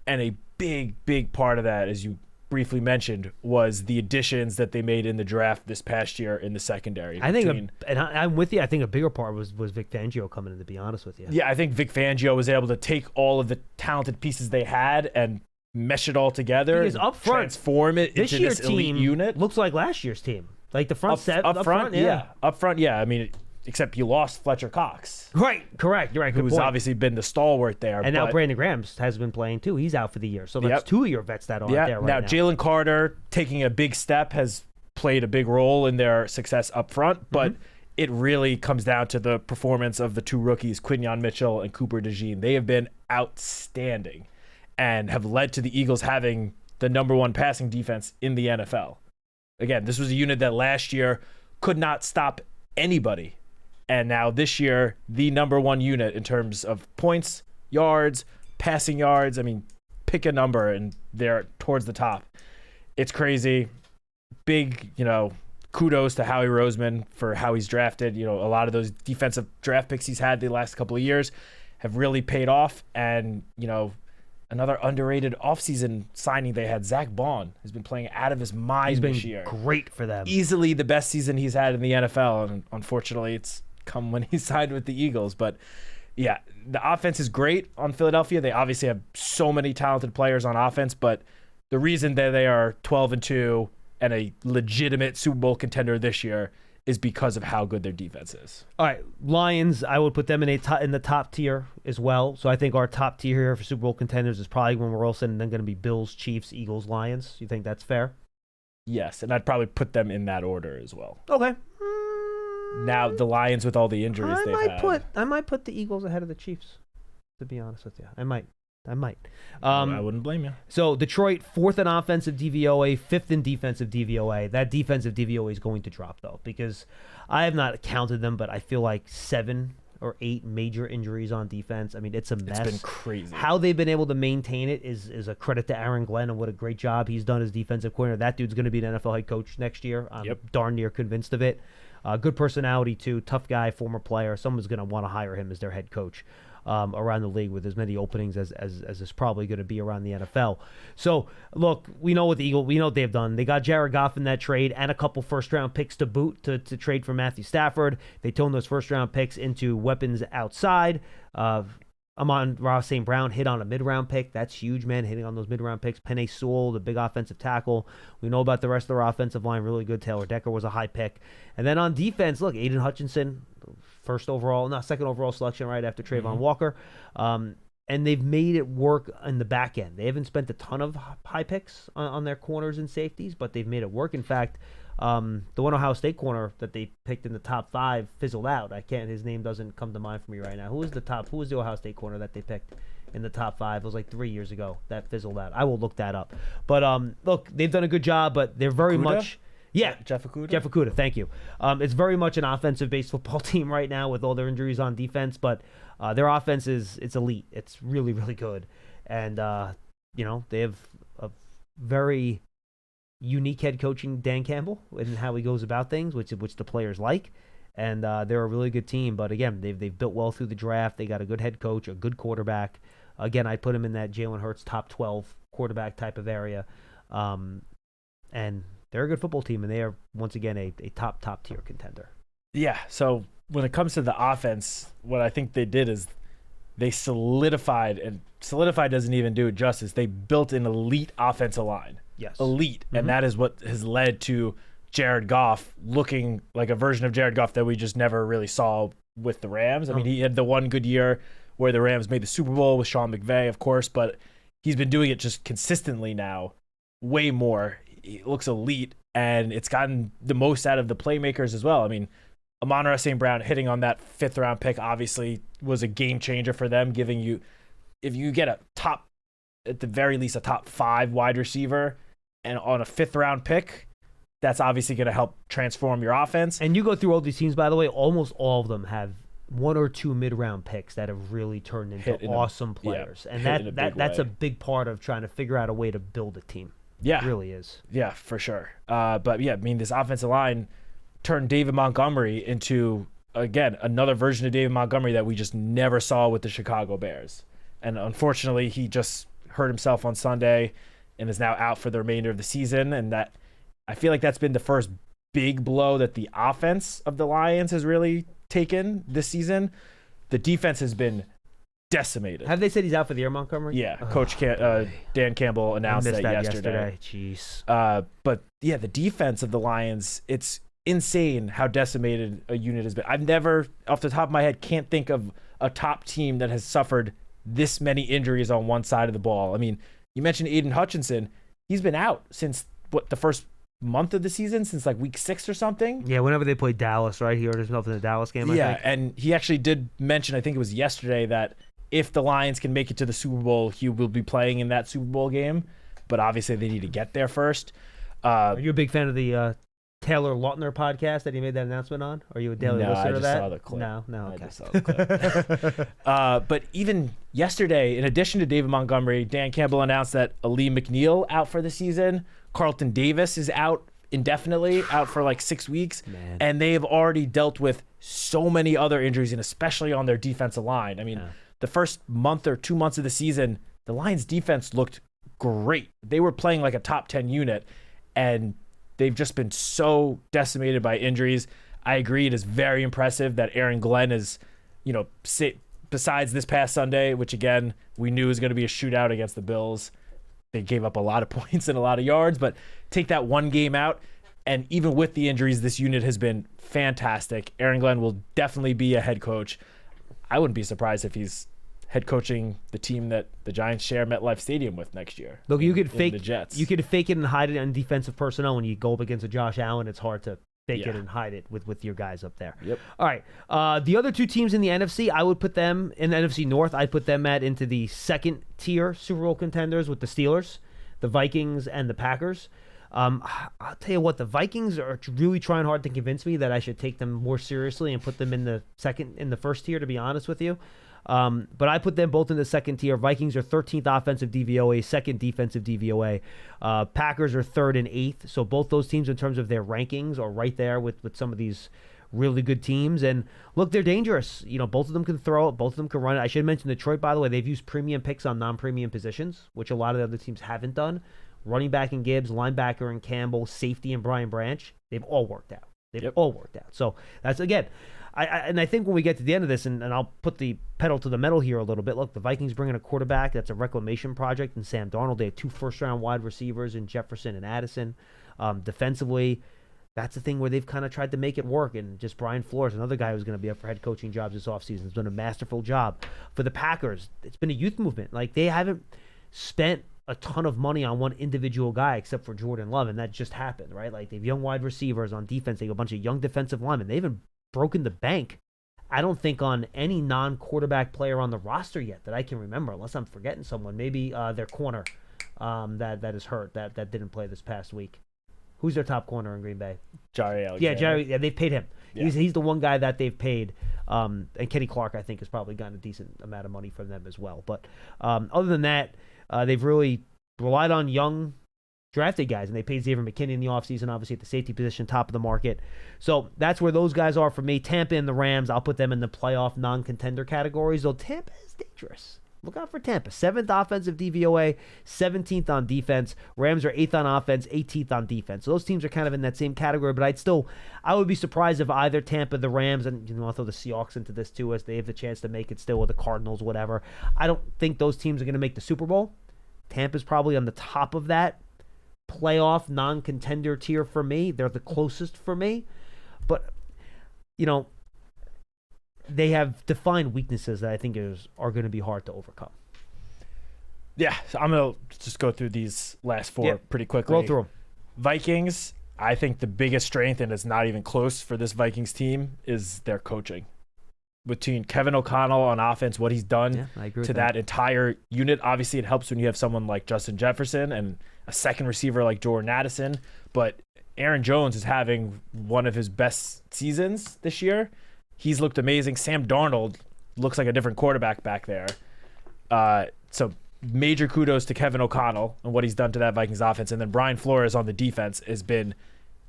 And a big part of that, as you briefly mentioned, was the additions that they made in the draft this past year in the secondary. I think, I'm with you. I think a bigger part was Vic Fangio coming in, to be honest with you. Yeah, I think Vic Fangio was able to take all of the talented pieces they had and mesh it all together, because up front, transform it into this elite unit. Looks like last year's team. Like the front up front, yeah. Up front, yeah. I mean, except you lost Fletcher Cox. Right, correct. You're right. Who's obviously been the stalwart there. And now Brandon Graham has been playing too. He's out for the year. So that's 2 of your vets that aren't there right now. Now, Jalen Carter taking a big step has played a big role in their success up front, but it really comes down to the performance of the 2 rookies, Quinyon Mitchell and Cooper DeJean. They have been outstanding and have led to the Eagles having the number 1 passing defense in the NFL. Again, this was a unit that last year could not stop anybody. And now this year, the number 1 unit in terms of points, yards, passing yards. I mean, pick a number and they're towards the top. It's crazy. Big, kudos to Howie Roseman for how he's drafted. A lot of those defensive draft picks he's had the last couple of years have really paid off. And, another underrated offseason signing they had, Zach Bond, has been playing out of his mind this year. Great for them. Easily the best season he's had in the NFL. And unfortunately, it's come when he signed with the Eagles. But yeah, the offense is great on Philadelphia. They obviously have so many talented players on offense, but the reason that they are 12-2 and a legitimate Super Bowl contender this year is because of how good their defense is. All right, Lions, I would put them in the top tier as well. So I think our top tier here for Super Bowl contenders is probably, when we're all said and done, going to be Bills, Chiefs, Eagles, Lions. You think that's fair? Yes, and I'd probably put them in that order as well. Okay. Now the Lions with all the injuries they've had. I might put the Eagles ahead of the Chiefs, to be honest with you. I might. I wouldn't blame you. So Detroit, 4th in offensive DVOA, 5th in defensive DVOA. That defensive DVOA is going to drop, though, because I have not counted them, but I feel like 7 or 8 major injuries on defense. I mean, it's a mess. It's been crazy. How they've been able to maintain it is a credit to Aaron Glenn and what a great job he's done as defensive coordinator. That dude's going to be an NFL head coach next year. I'm darn near convinced of it. Good personality, too. Tough guy, former player. Someone's going to want to hire him as their head coach around the league with as many openings as is probably going to be around the NFL. So, look, we know what they've done. They got Jared Goff in that trade and a couple first-round picks to boot to trade for Matthew Stafford. They turned those first-round picks into weapons outside. Amon-Ra St. Brown hit on a mid-round pick. That's huge, man, hitting on those mid-round picks. Penei Sewell, the big offensive tackle. We know about the rest of their offensive line, really good. Taylor Decker was a high pick. And then on defense, look, Aiden Hutchinson, second overall selection right after Trayvon Walker. And they've made it work in the back end. They haven't spent a ton of high picks on their corners and safeties, but they've made it work. In fact, the one Ohio State corner that they picked in the top 5 fizzled out. His name doesn't come to mind for me right now. Who was the Ohio State corner that they picked in the top 5? It was like 3 years ago that fizzled out. I will look that up. But look, they've done a good job, but they're very much... Yeah, Jeff Okudah. Jeff Okudah, thank you. It's very much an offensive-based football team right now with all their injuries on defense, but their offense it's elite. It's really, really good. And they have a very unique head coaching, Dan Campbell, and how he goes about things, which the players like. And they're a really good team. But again, they've built well through the draft. They got a good head coach, a good quarterback. Again, I put him in that Jalen Hurts top 12 quarterback type of area. And they're a good football team, and they are, once again, a top tier contender. Yeah, so when it comes to the offense, what I think they did is they solidified, and solidified doesn't even do it justice. They built an elite offensive line. Yes. Elite. And that is what has led to Jared Goff looking like a version of Jared Goff that we just never really saw with the Rams. I mean, he had the one good year where the Rams made the Super Bowl with Sean McVay, of course, but he's been doing it just consistently now, way more. It looks elite, and it's gotten the most out of the playmakers as well. I mean, Amon-Ra St. Brown hitting on that 5th-round pick obviously was a game changer for them, giving you, if you get at the very least, a top 5 wide receiver and on a 5th-round pick, that's obviously going to help transform your offense. And you go through all these teams, by the way, almost all of them have 1 or 2 mid-round picks that have really turned into awesome players. And that's a big part of trying to figure out a way to build a team. Yeah. It really is. Yeah, for sure. But yeah, I mean, this offensive line turned David Montgomery into, again, another version of David Montgomery that we just never saw with the Chicago Bears. And unfortunately, he just hurt himself on Sunday and is now out for the remainder of the season. And that, I feel like that's been the first big blow that the offense of the Lions has really taken this season. The defense has been decimated. Have they said he's out for the year, Montgomery? Yeah, Coach Dan Campbell announced that yesterday. Jeez. But yeah, the defense of the Lions, it's insane how decimated a unit has been. I've never, off the top of my head, can't think of a top team that has suffered this many injuries on one side of the ball. I mean, you mentioned Aiden Hutchinson. He's been out since, the first month of the season, since like week 6 or something. Yeah, whenever they played Dallas, right? He hurt himself in the Dallas game, I think. And he actually did mention, I think it was yesterday, that if the Lions can make it to the Super Bowl, he will be playing in that Super Bowl game. But obviously, they need to get there first. Are you a big fan of the Taylor Lautner podcast that he made that announcement on? Are you a daily listener to that? No, I just saw the clip. No, okay. I just saw the clip. But even yesterday, in addition to David Montgomery, Dan Campbell announced that Ali McNeil out for the season. Carlton Davis is out indefinitely, out for like 6 weeks. Man. And they have already dealt with so many other injuries, and especially on their defensive line. I mean, the first month or 2 months of the season, the Lions defense looked great. They were playing like a top 10 unit, and they've just been so decimated by injuries. I agree. It is very impressive that Aaron Glenn is, besides this past Sunday, which again, we knew was going to be a shootout against the Bills. They gave up a lot of points and a lot of yards, but take that one game out, and even with the injuries, this unit has been fantastic. Aaron Glenn will definitely be a head coach. I wouldn't be surprised if he's head coaching the team that the Giants share MetLife Stadium with next year. Look, you could fake the Jets. You could fake it and hide it on defensive personnel. When you go up against a Josh Allen, it's hard to fake it and hide it with your guys up there. Yep. All right. The other two teams in the NFC, I would put them in the NFC North. I'd put them into the second tier Super Bowl contenders with the Steelers, the Vikings, and the Packers. I'll tell you what, the Vikings are really trying hard to convince me that I should take them more seriously and put them in the first tier, to be honest with you. But I put them both in the second tier. Vikings are 13th offensive DVOA, second defensive DVOA. Packers are 3rd and 8th. So both those teams in terms of their rankings are right there with some of these really good teams. And look, they're dangerous. Both of them can throw it. Both of them can run it. I should mention Detroit, by the way. They've used premium picks on non-premium positions, which a lot of the other teams haven't done. Running back in Gibbs, linebacker in Campbell, safety in Brian Branch. They've all worked out. All worked out. So that's, again, I think when we get to the end of this, and I'll put the pedal to the metal here a little bit. Look, the Vikings bring in a quarterback that's a reclamation project in Sam Darnold. They have 2 first-round wide receivers in Jefferson and Addison. Defensively, that's the thing where they've kind of tried to make it work. And just Brian Flores, another guy who's going to be up for head coaching jobs this offseason, has done a masterful job. For the Packers, it's been a youth movement. Like, they haven't spent a ton of money on one individual guy except for Jordan Love, and that just happened, right? Like, they have young wide receivers on defense. They have a bunch of young defensive linemen. They haven't broken the bank, I don't think, on any non-quarterback player on the roster yet that I can remember, unless I'm forgetting someone. Maybe their corner that is hurt, that didn't play this past week. Who's their top corner in Green Bay? Jari Alexander. Yeah, they've paid him. Yeah. He's the one guy that they've paid. And Kenny Clark, I think, has probably gotten a decent amount of money from them as well. But other than that, They've really relied on young drafted guys, and they paid Xavier McKinney in the offseason, obviously at the safety position, top of the market. So that's where those guys are for me. Tampa and the Rams, I'll put them in the playoff non-contender categories, though Tampa is dangerous. Look out for Tampa. 7th offensive DVOA, 17th on defense. Rams are 8th on offense, 18th on defense. So those teams are kind of in that same category, but I would be surprised if either Tampa, the Rams, and I'll throw the Seahawks into this too, as they have the chance to make it still with the Cardinals, whatever. I don't think those teams are going to make the Super Bowl. Tampa's probably on the top of that playoff non-contender tier for me. They're the closest for me. But, they have defined weaknesses that I think are going to be hard to overcome. Yeah, so I'm going to just go through these last four pretty quickly. Roll through them. Vikings, I think the biggest strength, and it's not even close for this Vikings team, is their coaching. Between Kevin O'Connell on offense, what he's done to that entire unit. Obviously, it helps when you have someone like Justin Jefferson and a second receiver like Jordan Addison. But Aaron Jones is having one of his best seasons this year. He's looked amazing. Sam Darnold looks like a different quarterback back there. So major kudos to Kevin O'Connell and what he's done to that Vikings offense. And then Brian Flores on the defense has been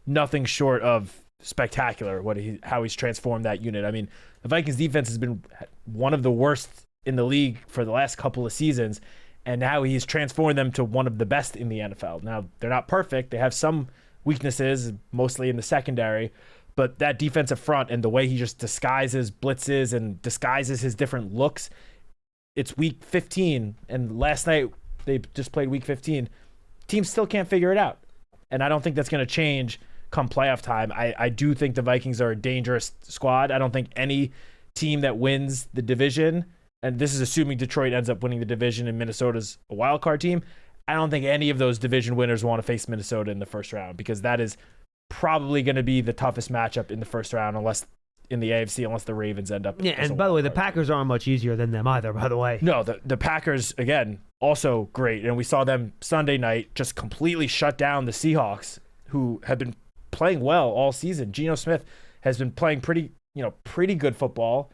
nothing short of spectacular, how he's transformed that unit. I mean, the Vikings defense has been one of the worst in the league for the last couple of seasons, and now he's transformed them to one of the best in the NFL. Now, they're not perfect. They have some weaknesses, mostly in the secondary, but that defensive front and the way he just disguises blitzes and disguises his different looks, it's week 15, and last night they just played week 15. Teams still can't figure it out, and I don't think that's going to change come playoff time. I do think the Vikings are a dangerous squad. I don't think any team that wins the division, and this is assuming Detroit ends up winning the division and Minnesota's a wild card team, I don't think any of those division winners want to face Minnesota in the first round, because that is probably going to be the toughest matchup in the first round, unless in the AFC, unless the Ravens end up. Yeah, and by the way, the Packers aren't much easier than them either, by the way. No, the Packers, again, also great. And we saw them Sunday night just completely shut down the Seahawks, who have been playing well all season. Geno Smith has been playing pretty good football.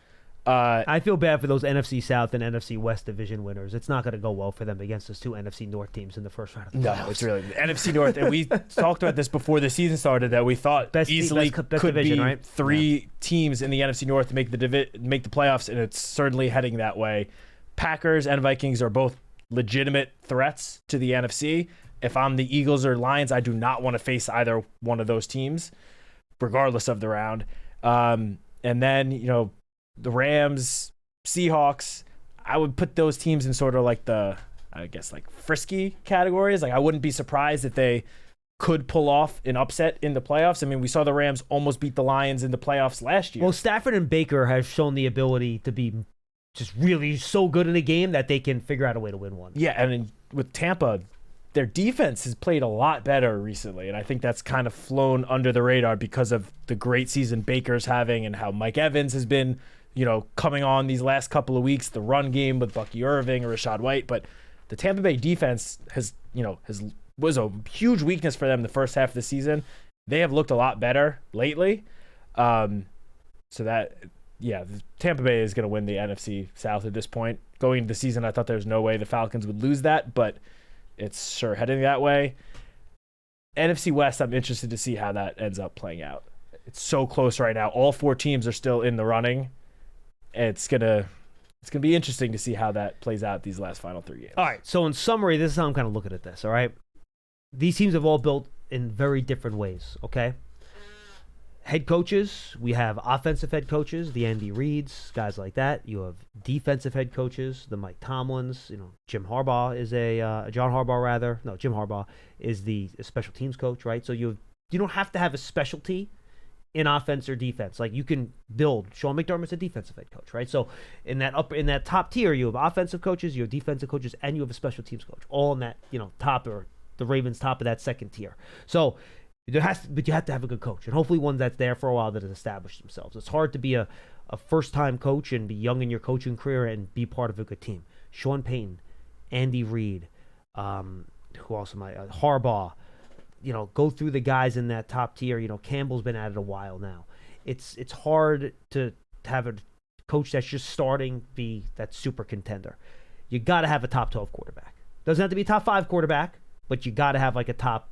I feel bad for those NFC South and NFC West division winners. It's not going to go well for them against those two NFC North teams in the first round of the playoffs. No, it's really the NFC North. And we talked about this before the season started, that we thought best could division, be right? three teams in the NFC North to make the playoffs, and it's certainly heading that way. Packers and Vikings are both legitimate threats to the NFC. If I'm the Eagles or Lions, I do not want to face either one of those teams, regardless of the round. And then, the Rams, Seahawks, I would put those teams in sort of like frisky categories. Like, I wouldn't be surprised if they could pull off an upset in the playoffs. I mean, we saw the Rams almost beat the Lions in the playoffs last year. Well, Stafford and Baker have shown the ability to be just really so good in a game that they can figure out a way to win one. Yeah, and with Tampa, their defense has played a lot better recently, and I think that's kind of flown under the radar because of the great season Baker's having and how Mike Evans has been, coming on these last couple of weeks, the run game with Bucky Irving or Rashad White. But the Tampa Bay defense was a huge weakness for them the first half of the season. They have looked a lot better lately. The Tampa Bay is going to win the NFC South at this point. Going into the season, I thought there was no way the Falcons would lose that, but it's sure heading that way. NFC West, I'm interested to see how that ends up playing out. It's so close right now. All four teams are still in the running. It's gonna be interesting to see how that plays out these last final 3 games. All right. So in summary, this is how I'm kind of looking at this. All right. These teams have all built in very different ways. Okay. Head coaches, we have offensive head coaches, the Andy Reids, guys like that. You have defensive head coaches, the Mike Tomlins. Jim Harbaugh is John Harbaugh rather. No, Jim Harbaugh is the special teams coach, right? So you don't have to have a specialty in offense or defense. Like, you can build. Sean McDermott's a defensive head coach, right? So in that top tier, you have offensive coaches, you have defensive coaches, and you have a special teams coach, all in that top, or the Ravens top of that second tier. So but you have to have a good coach, and hopefully one that's there for a while, that has established themselves. It's hard to be a first-time coach and be young in your coaching career and be part of a good team. Sean Payton, Andy Reid, who else am I? Harbaugh. Go through the guys in that top tier. Campbell's been at it a while now. It's hard to have a coach that's just starting be that super contender. You got to have a top 12 quarterback. Doesn't have to be a top 5 quarterback, but you got to have like a top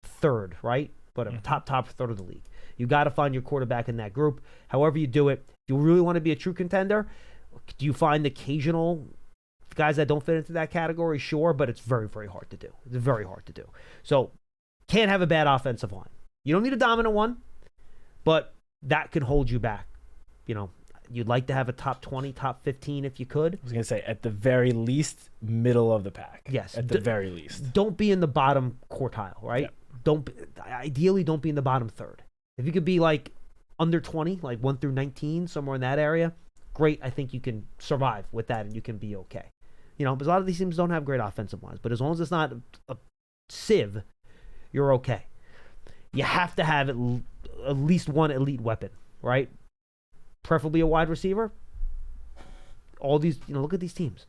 third, right? But a top third of the league. You got to find your quarterback in that group. However you do it, if you really want to be a true contender, do you find occasional guys that don't fit into that category? Sure, but it's very, very hard to do. It's very hard to do. So can't have a bad offensive line. You don't need a dominant one, but that can hold you back. You know, you'd like to have a top 20, top 15 if you could. I was going to say, at the very least, middle of the pack. Yes. At the very least. Don't be in the bottom quartile, right? Yep. Ideally, don't be in the bottom third. If you could be like under 20, like 1 through 19, somewhere in that area, great. I think you can survive with that and you can be okay. You know, because a lot of these teams don't have great offensive lines, but as long as it's not a sieve, you're okay. You have to have at least one elite weapon, right? Preferably a wide receiver. All these, you know, look at these teams.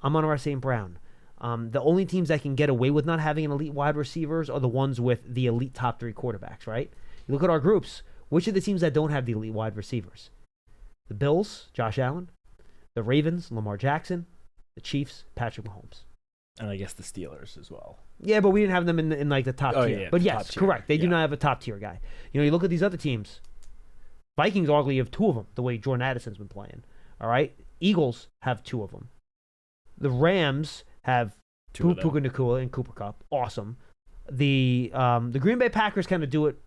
Amon-Ra St. Brown. The only teams that can get away with not having an elite wide receivers are the ones with the elite top 3 quarterbacks, right? You look at our groups. Which are the teams that don't have the elite wide receivers? The Bills, Josh Allen. The Ravens, Lamar Jackson. The Chiefs, Patrick Mahomes. And I guess the Steelers as well. Yeah, but we didn't have them in like the top tier. Yeah, but yes, correct. They do not have a top tier guy. You know, you look at these other teams. Vikings arguably have 2 of them, the way Jordan Addison's been playing. All right? Eagles have 2 of them. The Rams have Puka Nacua and Cooper Kupp. Awesome. The Green Bay Packers kind of do it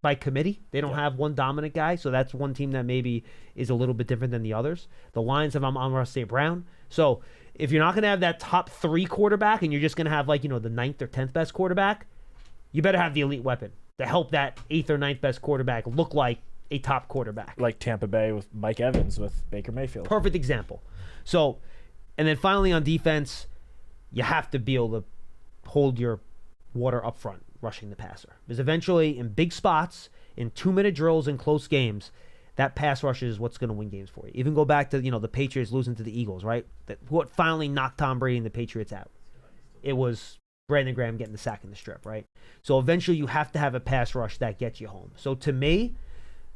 by committee. They don't have one dominant guy, so that's one team that maybe is a little bit different than the others. The Lions have Amon-Ra St. Brown. So if you're not going to have that top 3 quarterback and you're just going to have like, you know, the 9th or 10th best quarterback, you better have the elite weapon to help that 8th or 9th best quarterback look like a top quarterback. Like Tampa Bay with Mike Evans with Baker Mayfield. Perfect example. So, and then finally on defense, you have to be able to hold your water up front, rushing the passer. Because eventually, in big spots, in 2-minute drills in close games, that pass rush is what's going to win games for you. Even go back to, you know, the Patriots losing to the Eagles, right? What finally knocked Tom Brady and the Patriots out? It was Brandon Graham getting the sack in the strip, right? So eventually you have to have a pass rush that gets you home. So to me,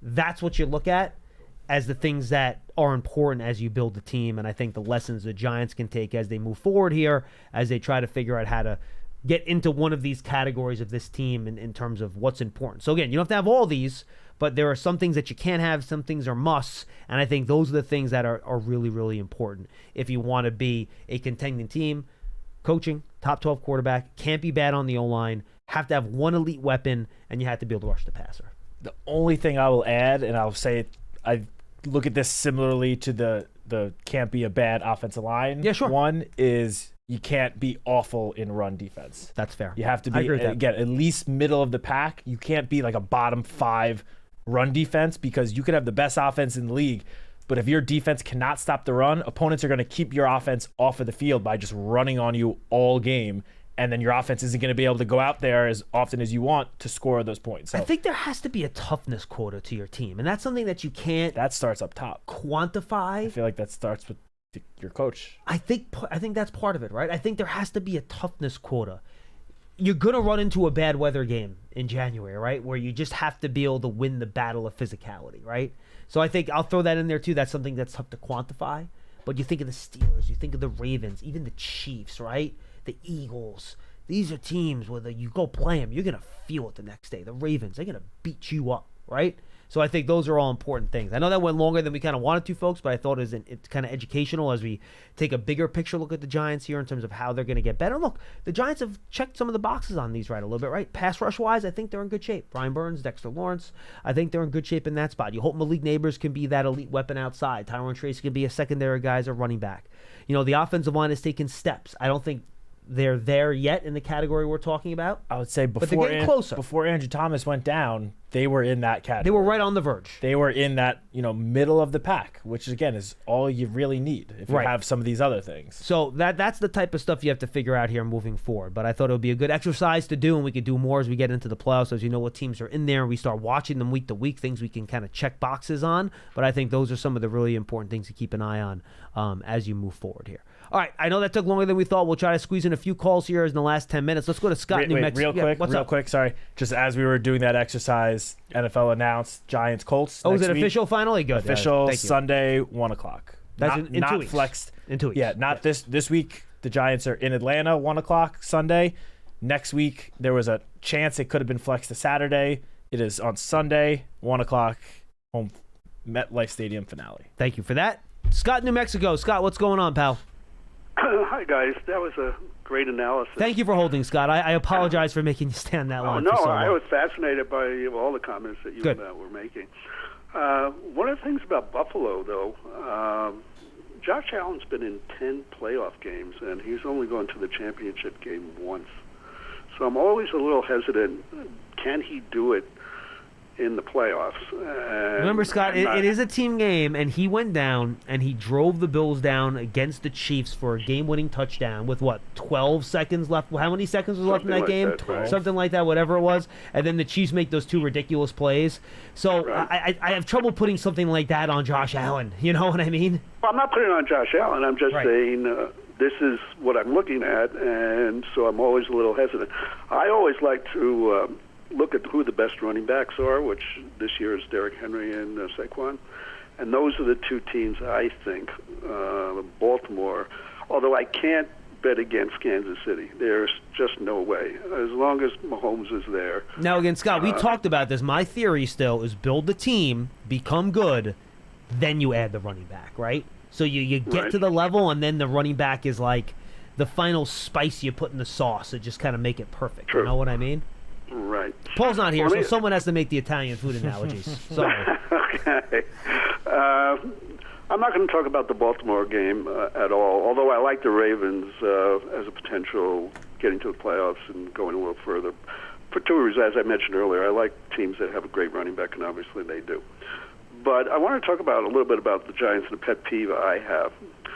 that's what you look at as the things that are important as you build the team. And I think the lessons the Giants can take as they move forward here, as they try to figure out how to get into one of these categories of this team in terms of what's important. So again, you don't have to have all these, but there are some things that you can't have, some things are musts, and I think those are the things that are really, really important if you want to be a contending team. Coaching, top 12 quarterback, can't be bad on the O-line, have to have one elite weapon, and you have to be able to rush the passer. The only thing I will add, and I'll say I look at this similarly to the can't be a bad offensive line. Yeah, sure. One is you can't be awful in run defense. That's fair. You have to be, again, at least middle of the pack. You can't be like a bottom 5 run defense because you could have the best offense in the league, but if your defense cannot stop the run, opponents are going to keep your offense off of the field by just running on you all game, and then your offense isn't going to be able to go out there as often as you want to score those points. So I think there has to be a toughness quota to your team, and that's something that you can't that starts up top. Quantify. I feel like that starts with your coach. I think that's part of it, right? I think there has to be a toughness quota. You're going to run into a bad weather game in January, right? Where you just have to be able to win the battle of physicality, right? So I think I'll throw that in there too. That's something that's tough to quantify. But you think of the Steelers, you think of the Ravens, even the Chiefs, right? The Eagles. These are teams where you go play them, you're going to feel it the next day. The Ravens, they're going to beat you up, right? So I think those are all important things. I know that went longer than we kind of wanted to, folks, but I thought it's kind of educational as we take a bigger picture look at the Giants here in terms of how they're going to get better. Look, the Giants have checked some of the boxes on these right a little bit, right? Pass rush-wise, I think they're in good shape. Brian Burns, Dexter Lawrence, I think they're in good shape in that spot. You hope Malik Neighbors can be that elite weapon outside. Tyrone Tracy can be a secondary guy as a running back. You know, the offensive line has taken steps. I don't think they're there yet in the category we're talking about. I would say before Andrew Thomas went down, they were in that category. They were right on the verge. They were in that, middle of the pack, which again is all you really need if you have some of these other things. So that's the type of stuff you have to figure out here moving forward. But I thought it would be a good exercise to do, and we could do more as we get into the playoffs, as you know what teams are in there, and we start watching them week to week, things we can kind of check boxes on. But I think those are some of the really important things to keep an eye on as you move forward here. All right, I know that took longer than we thought. We'll try to squeeze in a few calls here in the last 10 minutes. Let's go to Scott, New Mexico. Real quick, sorry. Just as we were doing that exercise, NFL announced Giants-Colts. Oh, is it official finally? Good. Official Sunday, 1 o'clock. That's in 2 not weeks. Flexed. In 2 weeks. Yeah, not this week. the Giants are in Atlanta 1 o'clock Sunday. Next week, there was a chance it could have been flexed to Saturday. It is on Sunday, 1 o'clock, home MetLife Stadium finale. Thank you for that. Scott, New Mexico. Scott, what's going on, pal? Hi, guys. That was a great analysis. Thank you for holding, Scott. I apologize for making you stand that long. No, for so long. I was fascinated by all the comments that you were making. One of the things about Buffalo, though, Josh Allen's been in 10 playoff games, and he's only gone to the championship game once. So I'm always a little hesitant. Can he do it in the playoffs? Remember, Scott, it is a team game, and he went down, and he drove the Bills down against the Chiefs for a game-winning touchdown with, 12 seconds left? How many seconds was left in that game? Right. Something like that, whatever it was. And then the Chiefs make those 2 ridiculous plays. So right. I have trouble putting something like that on Josh Allen. You know what I mean? Well, I'm not putting it on Josh Allen. I'm just saying this is what I'm looking at, and so I'm always a little hesitant. I always like to look at who the best running backs are, which this year is Derrick Henry and Saquon. And those are the 2 teams, I think. Baltimore, although I can't bet against Kansas City. There's just no way. As long as Mahomes is there. Now, again, Scott, we talked about this. My theory still is build the team, become good, then you add the running back, right? So you get to the level, and then the running back is like the final spice you put in the sauce to just kind of make it perfect. True. You know what I mean? Right. Paul's not here, so someone has to make the Italian food analogies. Sorry. Okay. I'm not going to talk about the Baltimore game at all, although I like the Ravens as a potential getting to the playoffs and going a little further. For 2 reasons, as I mentioned earlier, I like teams that have a great running back, and obviously they do. But I want to talk about a little bit about the Giants and the pet peeve I have.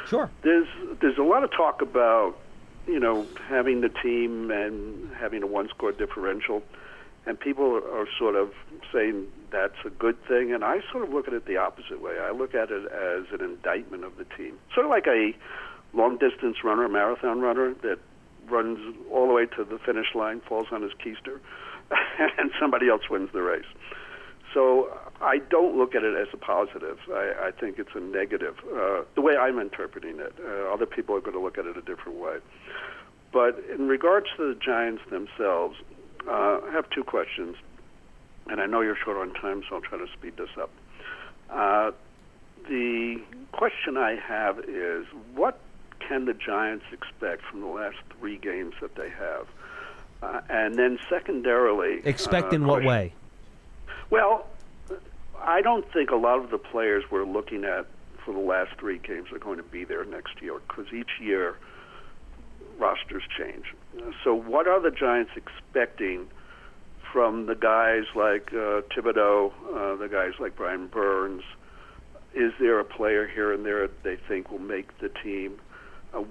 Sure. There's a lot of talk about, having the team and having a 1-score differential, and people are sort of saying that's a good thing, and I sort of look at it the opposite way. I look at it as an indictment of the team, sort of like a long-distance runner, a marathon runner that runs all the way to the finish line, falls on his keister, and somebody else wins the race. So I don't look at it as a positive. I think it's a negative, the way I'm interpreting it. Other people are going to look at it a different way. But in regards to the Giants themselves, I have 2 questions, and I know you're short on time, so I'll try to speed this up. The question I have is, what can the Giants expect from the last 3 games that they have? And then secondarily... Expect in what way? Well, I don't think a lot of the players we're looking at for the last 3 games are going to be there next year, because each year rosters change. So what are the Giants expecting from the guys like Thibodeau, the guys like Brian Burns? Is there a player here and there they think will make the team?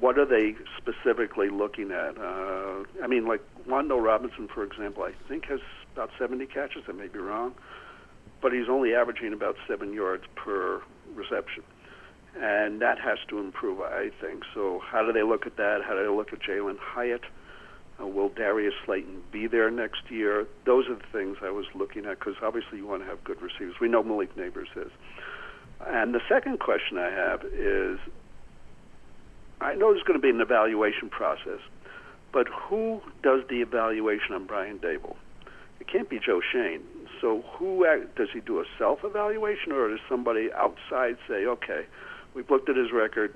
What are they specifically looking at? Like Wando Robinson, for example, I think has about 70 catches. I may be wrong. But he's only averaging about 7 yards per reception. And that has to improve, I think. So how do they look at that? How do they look at Jalen Hyatt? Will Darius Slayton be there next year? Those are the things I was looking at, because obviously you want to have good receivers. We know Malik Neighbors is. And the second question I have is, I know there's going to be an evaluation process, but who does the evaluation on Brian Dable? It can't be Joe Shane. So does he do a self-evaluation, or does somebody outside say, okay, we've looked at his record,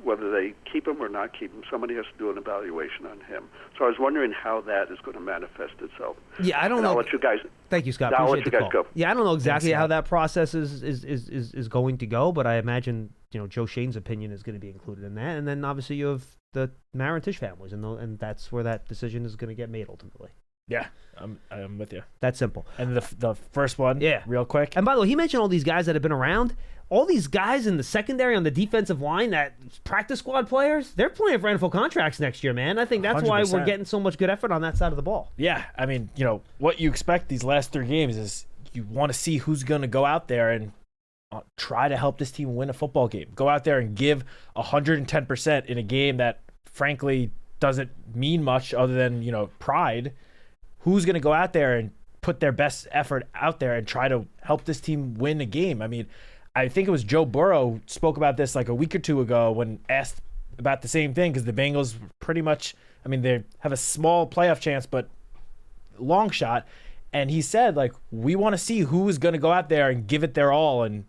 whether they keep him or not keep him, somebody has to do an evaluation on him. So I was wondering how that is going to manifest itself. Yeah, I don't know. I'll let you guys. Thank you, Scott. I'll Appreciate let you the guys call. go. Yeah, I don't know exactly how that process is going to go, but I imagine Joe Shane's opinion is going to be included in that, and then obviously you have the Mara and Tisch families, and that's where that decision is going to get made ultimately. Yeah, I'm with you. That's simple. And the first one, real quick. And by the way, he mentioned all these guys that have been around. All these guys in the secondary on the defensive line, that practice squad players, they're playing for NFL contracts next year, man. I think that's 100%. Why we're getting so much good effort on that side of the ball. Yeah, what you expect these last 3 games is you want to see who's going to go out there and try to help this team win a football game. Go out there and give 110% in a game that, frankly, doesn't mean much other than, pride. Who's going to go out there and put their best effort out there and try to help this team win a game? I think it was Joe Burrow spoke about this like a week or 2 ago when asked about the same thing because the Bengals pretty much, I mean, they have a small playoff chance, but long shot. And he said, like, we want to see who's going to go out there and give it their all and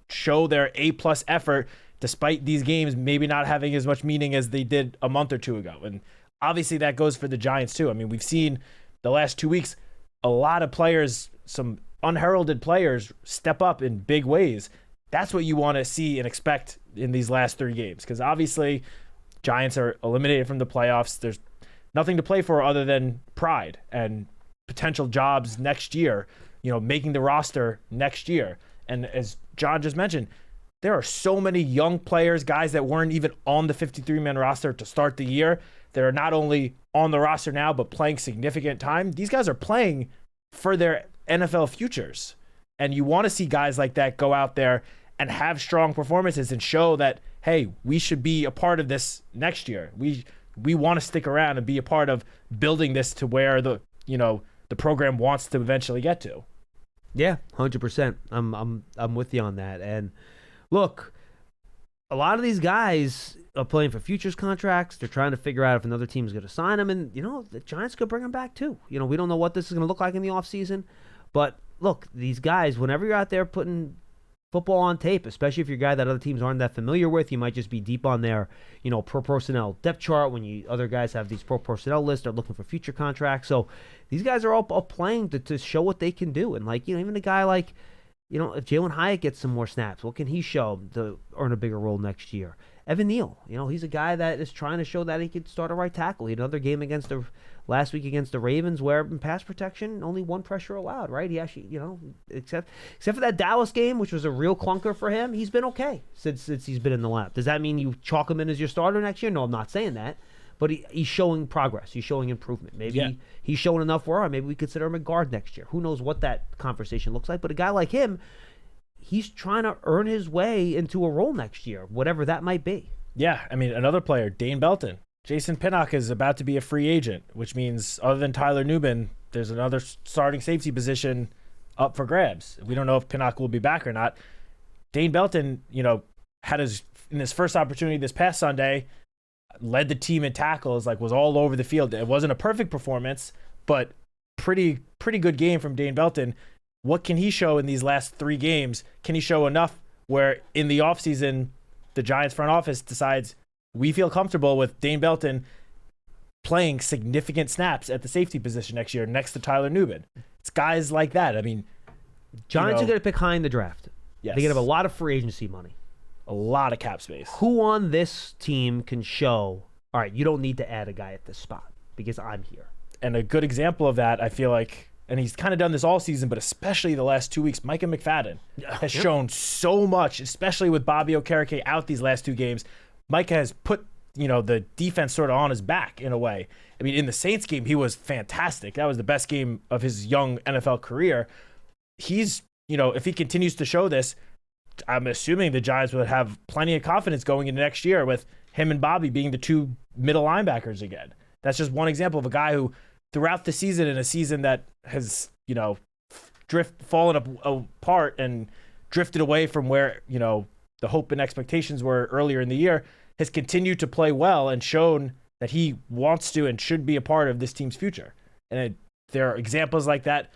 show their A-plus effort despite these games maybe not having as much meaning as they did a month or two ago. And obviously that goes for the Giants too. I mean, we've seen the last 2 weeks a lot of players, some unheralded players, step up in big ways. That's what you want to see and expect in these last 3 games because obviously Giants are eliminated from the playoffs. There's nothing to play for other than pride and potential jobs next year, making the roster next year. And as John just mentioned, there are so many young players, guys that weren't even on the 53-man roster to start the year, that are not only on the roster now, but playing significant time. These guys are playing for their NFL futures. And you want to see guys like that go out there and have strong performances and show that, hey, we should be a part of this next year. We want to stick around and be a part of building this to where the program wants to eventually get to. Yeah, 100%. I'm with you on that. And look, a lot of these guys are playing for futures contracts. They're trying to figure out if another team is going to sign them. And, the Giants could bring them back too. We don't know what this is going to look like in the offseason. But look, these guys, whenever you're out there putting football on tape, especially if you're a guy that other teams aren't that familiar with, you might just be deep on their, pro personnel depth chart when other guys have these pro personnel lists, are looking for future contracts. So these guys are all playing to show what they can do. And even a guy like, if Jalen Hyatt gets some more snaps, what can he show to earn a bigger role next year? Evan Neal, he's a guy that is trying to show that he could start a right tackle. He had another game last week against the Ravens where in pass protection, only one pressure allowed, right? He actually, except for that Dallas game, which was a real clunker for him, he's been okay since he's been in the lineup. Does that mean you chalk him in as your starter next year? No, I'm not saying that. But he's showing progress. He's showing improvement. Maybe he's showing enough where maybe we consider him a guard next year. Who knows what that conversation looks like. But a guy like him, he's trying to earn his way into a role next year, whatever that might be. Yeah, I mean, another player, Dane Belton. Jason Pinnock is about to be a free agent, which means other than Tyler Newman, there's another starting safety position up for grabs. We don't know if Pinnock will be back or not. Dane Belton, had in his first opportunity this past Sunday, led the team in tackles, was all over the field. It wasn't a perfect performance, but pretty good game from Dane Belton. What can he show in these last 3 games? Can he show enough where in the offseason the Giants front office decides we feel comfortable with Dane Belton playing significant snaps at the safety position next year next to Tyler Newman? It's guys like that. I mean, Giants are going to pick high in the draft. Yes. They're going to have a lot of free agency money. A lot of cap space. Who on this team can show, all right, you don't need to add a guy at this spot because I'm here? And a good example of that, I feel like, and he's kind of done this all season, but especially the last 2 weeks, Micah McFadden has shown so much, especially with Bobby Okereke out these last 2 games. Micah has put, the defense sort of on his back in a way. I mean, in the Saints game, he was fantastic. That was the best game of his young NFL career. He's, if he continues to show this, I'm assuming the Giants would have plenty of confidence going into next year with him and Bobby being the 2 middle linebackers again. That's just one example of a guy who, throughout the season, in a season that has, fallen apart and drifted away from where, the hope and expectations were earlier in the year, has continued to play well and shown that he wants to and should be a part of this team's future. And there are examples like that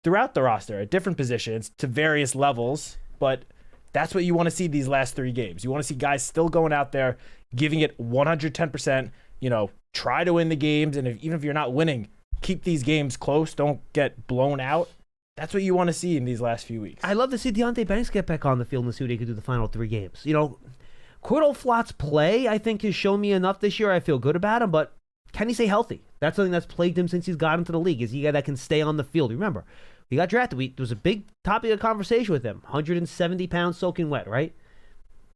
throughout the roster at different positions to various levels, but that's what you want to see these last 3 games. You want to see guys still going out there, giving it 110%, try to win the games. And even if you're not winning, keep these games close. Don't get blown out. That's what you want to see in these last few weeks. I love to see Deonte Banks get back on the field and see what he could do the final 3 games. Cordell Flott's play, I think, has shown me enough this year. I feel good about him, but can he stay healthy? That's something that's plagued him since he's got into the league. Is he a guy that can stay on the field? Remember, he got drafted. There was a big topic of conversation with him. 170 pounds soaking wet, right?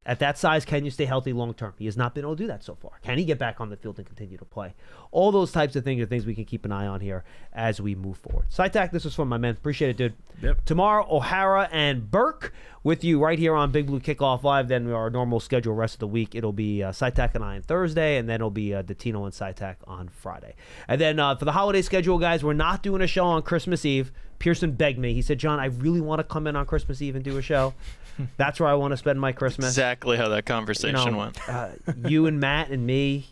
At that size, can you stay healthy long term? He has not been able to do that so far. Can he get back on the field and continue to play? All those types of things are things we can keep an eye on here as we move forward. Citak, this was fun, my man. Appreciate it, dude. Yep. Tomorrow, O'Hara and Burke with you right here on Big Blue Kickoff Live. Then our normal schedule rest of the week. It'll be Citak and I on Thursday, and then it'll be Datino and Citak on Friday. And then for the holiday schedule, guys, we're not doing a show on Christmas Eve Pearson begged me. He said, John, I really want to come in on Christmas Eve and do a show. That's where I want to spend my Christmas. Exactly how that conversation went. You and Matt and me,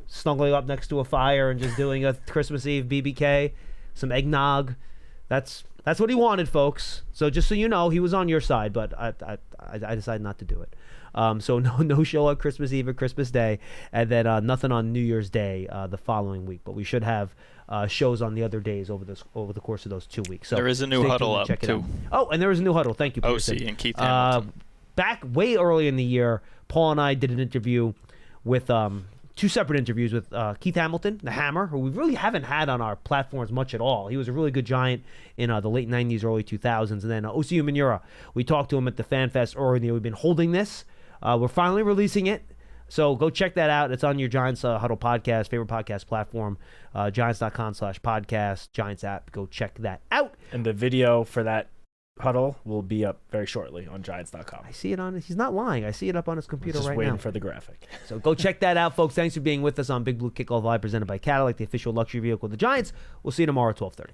snuggling up next to a fire and just doing a Christmas Eve BBK, some eggnog. That's what he wanted, folks. So just so you know, he was on your side, but I decided not to do it. So no show on Christmas Eve or Christmas Day, and then nothing on New Year's Day the following week. But we should have shows on the other days over the course of those 2 weeks. So there is a new huddle up too. Oh, and there is a new huddle. Thank you, Pearson. OC and Keith Hamilton. Back way early in the year, Paul and I did an interview with 2 separate interviews with Keith Hamilton, the Hammer, who we really haven't had on our platforms much at all. He was a really good Giant in the late 90s, early 2000s. And then Osi Umenyiora, we talked to him at the Fan Fest earlier in the year. We've been holding this. We're finally releasing it. So go check that out. It's on your Giants Huddle podcast, favorite podcast platform, giants.com/podcast, Giants app. Go check that out. And the video for that huddle will be up very shortly on giants.com. I see it on. He's not lying. I see it up on his computer right now. Just waiting for the graphic. So go check that out, folks. Thanks for being with us on Big Blue Kickoff Live, presented by Cadillac, the official luxury vehicle of the Giants. We'll see you tomorrow at 12:30.